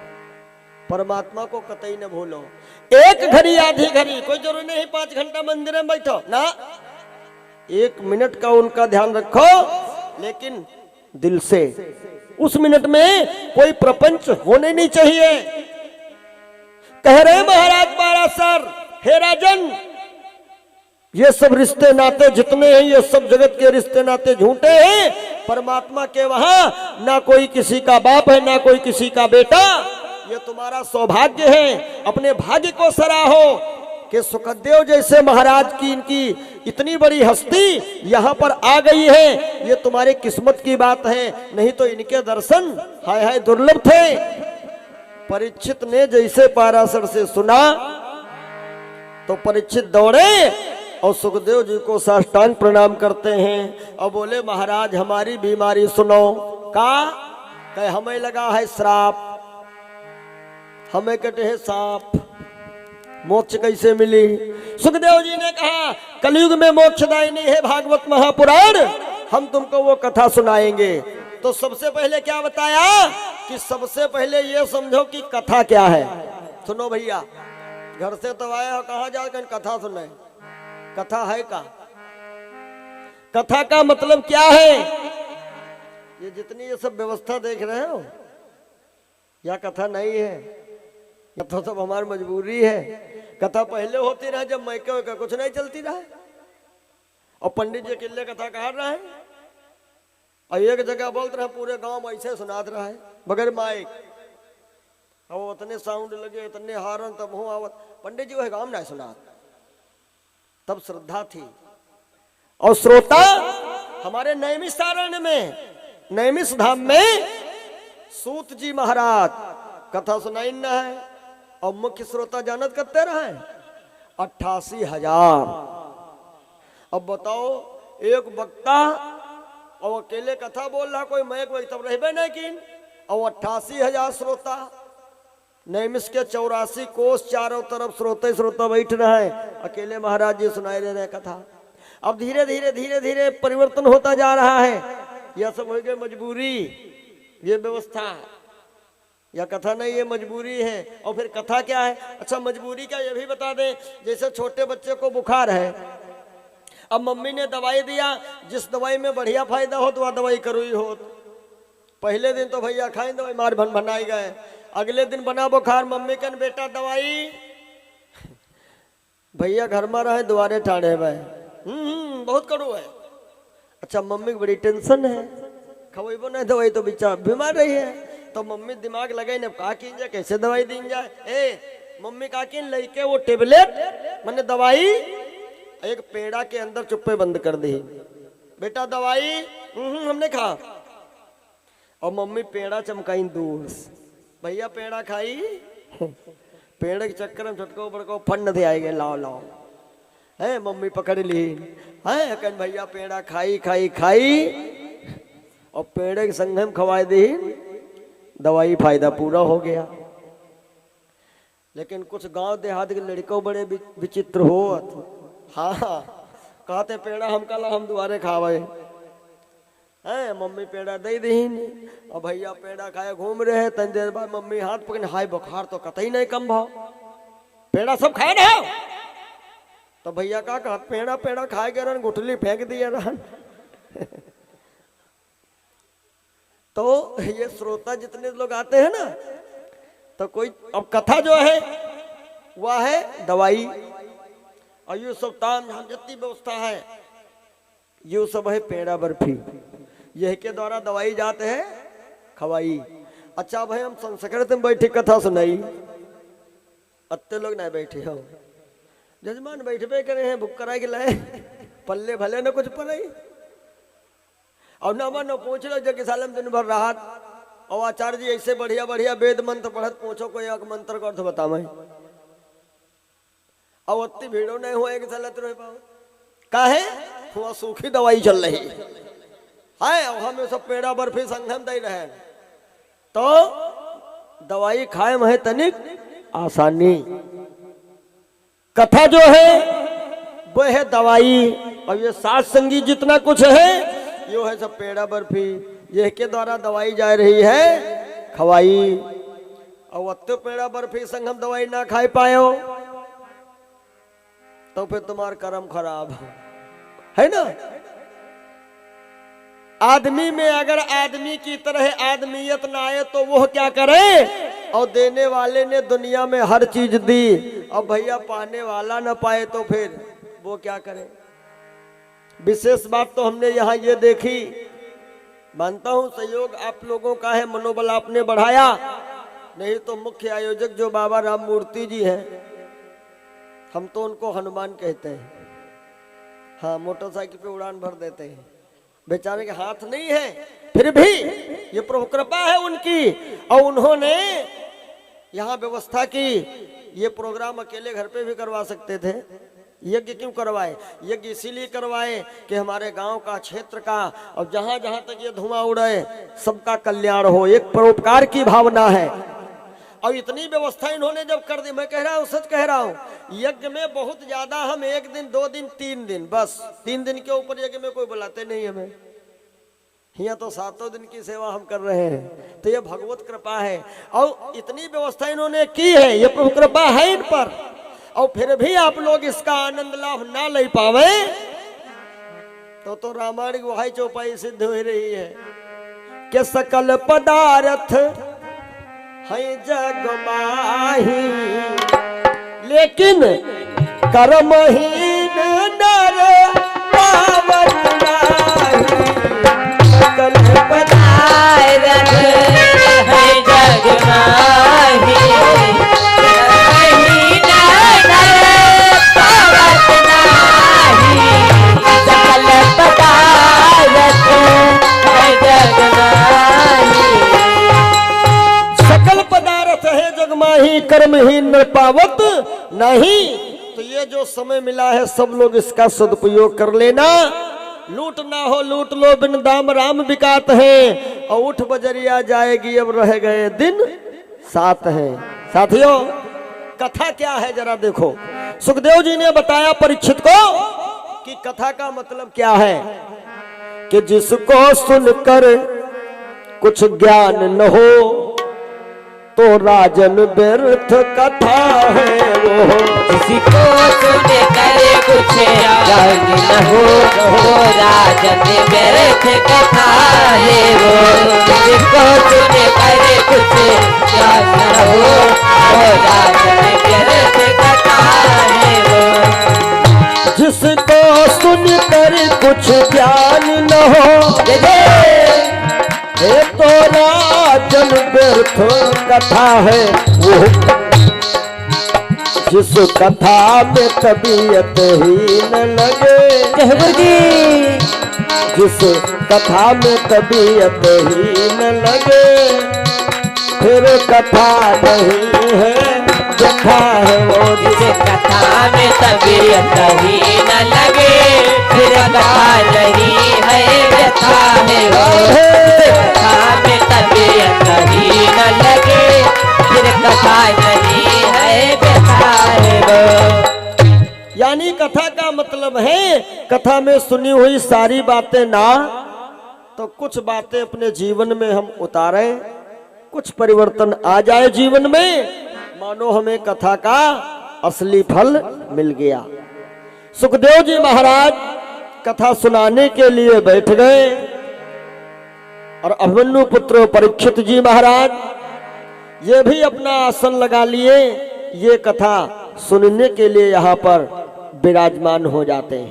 परमात्मा को कतई न भूलो। एक घड़ी आधी घड़ी, कोई जरूरी नहीं 5 घंटा मंदिर में बैठो ना, 1 मिनट का उनका ध्यान रखो, लेकिन दिल से। उस मिनट में कोई प्रपंच होने नहीं चाहिए। कह रहे महाराज पाराशर, हे राजन, ये सब रिश्ते नाते जितने हैं, ये सब जगत के रिश्ते नाते झूठे हैं। परमात्मा के वहां ना कोई किसी का बाप है, ना कोई किसी का बेटा। ये तुम्हारा सौभाग्य है, अपने भाग्य को सराहो कि सुखदेव जैसे महाराज की इनकी इतनी बड़ी हस्ती यहाँ पर आ गई है। ये तुम्हारी किस्मत की बात है, नहीं तो इनके दर्शन हाय हाय दुर्लभ थे। परीक्षित ने जैसे पाराशर से सुना तो परीक्षित दौड़े और सुखदेव जी को साष्टांग प्रणाम करते हैं और बोले महाराज हमारी बीमारी सुनो। कहे हमें लगा है श्राप, हमें कटे है सांप, मोक्ष कैसे मिली? सुखदेव जी ने कहा कलयुग में मोक्षदायिनी है भागवत महापुराण, हम तुमको वो कथा सुनाएंगे। तो सबसे पहले क्या बताया कि सबसे पहले ये समझो कि कथा क्या है। सुनो भैया, घर से तो आए हो, कहाँ जाकर कथा सुने? कथा है का? कथा का मतलब क्या है? ये जितनी ये सब व्यवस्था देख रहे हो, या कथा नहीं है, या तो सब हमारी मजबूरी है। कथा पहले होती रहे जब मैके का कुछ नहीं चलती रहा, और पंडित जी अकेले कथा कहा रहा है, और एक जगह बोलते रहे पूरे गांव में ऐसे सुनात रहा है बगैर माइक, और उतने साउंड लगे, इतने हारन, तब हो आवत पंडित जी वह गांव नहीं सुना। तब श्रद्धा थी। और श्रोता हमारे नैमिषारण्य में, नैमिष धाम में सूत जी महाराज कथा सुनाई न है, और मुख्य श्रोता जानत करते रहे 88,000। अब बताओ, एक वक्ता और अकेले कथा बोल रहा, कोई मैक वही तब रहबे नहीं किन, और 88,000 श्रोता, नैमिष के 84 कोस, चारों तरफ श्रोते श्रोता बैठ रहे हैं, अकेले महाराज जी सुनाई दे रहे कथा। अब धीरे धीरे धीरे धीरे परिवर्तन होता जा रहा है। यह सब हो गई मजबूरी, ये व्यवस्था, या कथा नहीं, ये मजबूरी है। और फिर कथा क्या है? अच्छा, मजबूरी क्या ये भी बता दें। जैसे छोटे बच्चे को बुखार है, अब मम्मी ने दवाई दिया, जिस दवाई में बढ़िया फायदा हो तो वह दवाई करो ही हो। पहले दिन तो भैया खाए दवाई, मार भन भनाई गए, अगले दिन बना बुखार, मम्मी कन बेटा दवाई, भैया घर में रहे दुआरे ठाड़े भाई, बहुत कड़ू है। अच्छा, मम्मी की बड़ी टेंशन है, खवेबो नहीं दवाई तो बेचारा बीमार रही है, तो मम्मी दिमाग लगाई ने कहा कि कैसे दवाई दी जाए। ए मम्मी कहा कि लेके वो टेबलेट मैंने दवाई एक पेड़ा के अंदर चुप्पे बंद कर दी, बेटा दवाई हमने कहा। और मम्मी पेड़ा चमकाई दूर, भैया पेड़ा खाई, पेड़ के चक्कर में छटको बड़को फंड दे आएंगे, लाओ लाओ है, मम्मी पकड़ ली है, कन भैया पेड़ा खाई खाई खाई, और पेड़े के संग में खवाई दी, दवाई फायदा पूरा हो गया। लेकिन कुछ गांव देहात के लड़कों बड़े विचित्र हो, हाँ कहते पेड़ा हम कल हम दोबारे खावे है, मम्मी पेड़ा दे दी, और भैया पेड़ा खाए घूम रहे हैं। तन देर बाद मम्मी हाथ पकड़े, हाय बुखार तो कतई नहीं कम भाव, पेड़ा सब खाए रहे। तो भैया का कहा पेड़ा पेड़ा खाए गए रहन, गुठली फेंक दिया रहन। तो ये श्रोता जितने लोग आते हैं ना, तो कोई अब कथा जो है वह है दवाई, और ये सब ताम झाम जितनी व्यवस्था है ये सब है पेड़ा बर्फी, यह के द्वारा दवाई जाते हैं खवाई। अच्छा भाई, हम संस्कृत में बैठे कथा सुनाई, अत्ते लोग नहीं बैठे हो, जजमान बैठबे करे हैं, बुक कराए के लाए, पल्ले भले न कुछ पड़े, और न मन पूछ लो जग सालम दिन भर राहत, और आचार्य जी ऐसे बढ़िया बढ़िया वेद मंत्र पढ़त, पूछो कोई एक मंत्र का अर्थ बतावे, और अत्ती भीड़ो नहीं हुआ एक चलत रह पाओ, काहे हुआ सूखी दवाई चल रही है, और हमें सब पेड़ा बर्फी संगम दे रहे, तो दवाई खाए में है तनिक आसानी। कथा जो है वो है दवाई, और ये सात संगीत जितना कुछ है यो है सब पेड़ा बर्फी, ये के द्वारा दवाई जा रही है खवाई। और अत्तो पेड़ा बर्फी संग हम दवाई ना खाई पायो तो फिर तुम्हारा कर्म खराब है ना। आदमी में अगर आदमी की तरह आदमियत ना आए तो वह क्या करे, और देने वाले ने दुनिया में हर चीज दी, अब भैया पाने वाला ना पाए तो फिर वो क्या करे। विशेष बात तो हमने यहाँ ये देखी, मानता हूँ सहयोग आप लोगों का है, मनोबल आपने बढ़ाया, नहीं तो मुख्य आयोजक जो बाबा राम मूर्ति जी हैं, हम तो उनको हनुमान कहते हैं, हाँ मोटरसाइकिल पे उड़ान भर देते हैं, बेचारे के हाथ नहीं है, फिर भी ये प्रभु कृपा है उनकी, और उन्होंने यहाँ व्यवस्था की। ये प्रोग्राम अकेले घर पे भी करवा सकते थे, यज्ञ क्यों करवाए? यज्ञ इसीलिए करवाए कि हमारे गांव का, क्षेत्र का, और जहां जहां तक ये धुआं उड़े सबका कल्याण हो, एक परोपकार की भावना है। और इतनी व्यवस्था इन्होंने जब कर दी, मैं कह रहा हूँ, सच कह रहा हूँ, यज्ञ में बहुत ज्यादा हम 1 दिन 2 दिन 3 दिन, बस 3 दिन के ऊपर यज्ञ में कोई बुलाते नहीं हमें, यहाँ तो 7 दिन की सेवा हम कर रहे हैं, तो ये भगवत कृपा है। और इतनी व्यवस्था इन्होंने की है, ये प्रभु कृपा है इन पर, और फिर भी आप लोग इसका आनंद लाभ ना ले पावे तो रामायण की वही चौपाई सिद्ध हो रही है। के सकल पदार्थ है जग माही, लेकिन कर्महीन नर पावत नाही। सकल पदार्थ है जग माही, कर्महीन नर पावत नाही। सकल पदार्थ है जग माही। सकल पदार्थ है जग माही, कर्महीन नर पावत नहीं। तो ये जो समय मिला है सब लोग इसका सदुपयोग कर लेना। लूट ना हो लूट लो, बिन दाम राम बिकात है। और उठ बजरिया जाएगी, अब रह गए दिन सात हैं। साथियों, कथा क्या है जरा देखो। सुखदेव जी ने बताया परीक्षित को कि कथा का मतलब क्या है, कि जिसको सुनकर कुछ ज्ञान न हो तो राजन व्यर्थ कथा है वो। जिसको सुने करे कुछ ज्ञान न हो, राजन व्यर्थ कथा है वो। जिसको सुने करे कुछ ज्ञान न हो, राजन व्यर्थ कथा है वो। जिसको सुनकर कुछ ज्ञान न हो ये तो राजन व्यर्थ कथा है वो। जिस कथा में तबीयत ही न लगे, जिस कथा में तबीयत ही न लगे, फिर कथा नहीं है व्यथा है वो। जिस कथा में तबीयत ही न लगे, फिर कथा नहीं है व्यथा है वो। कथा में तबीयत ही न लगे, फिर कथा नहीं है व्यथा है वो। यानी कथा का मतलब है कथा में सुनी हुई सारी बातें ना, तो कुछ बातें अपने जीवन में हम उतारें, कुछ परिवर्तन आ जाए जीवन में, मानो हमें कथा का असली फल मिल गया। सुखदेव जी महाराज कथा सुनाने के लिए बैठ गए और अभिमन्यु पुत्र परीक्षित जी महाराज ये भी अपना आसन लगा लिए, ये कथा सुनने के लिए यहाँ पर विराजमान हो जाते हैं।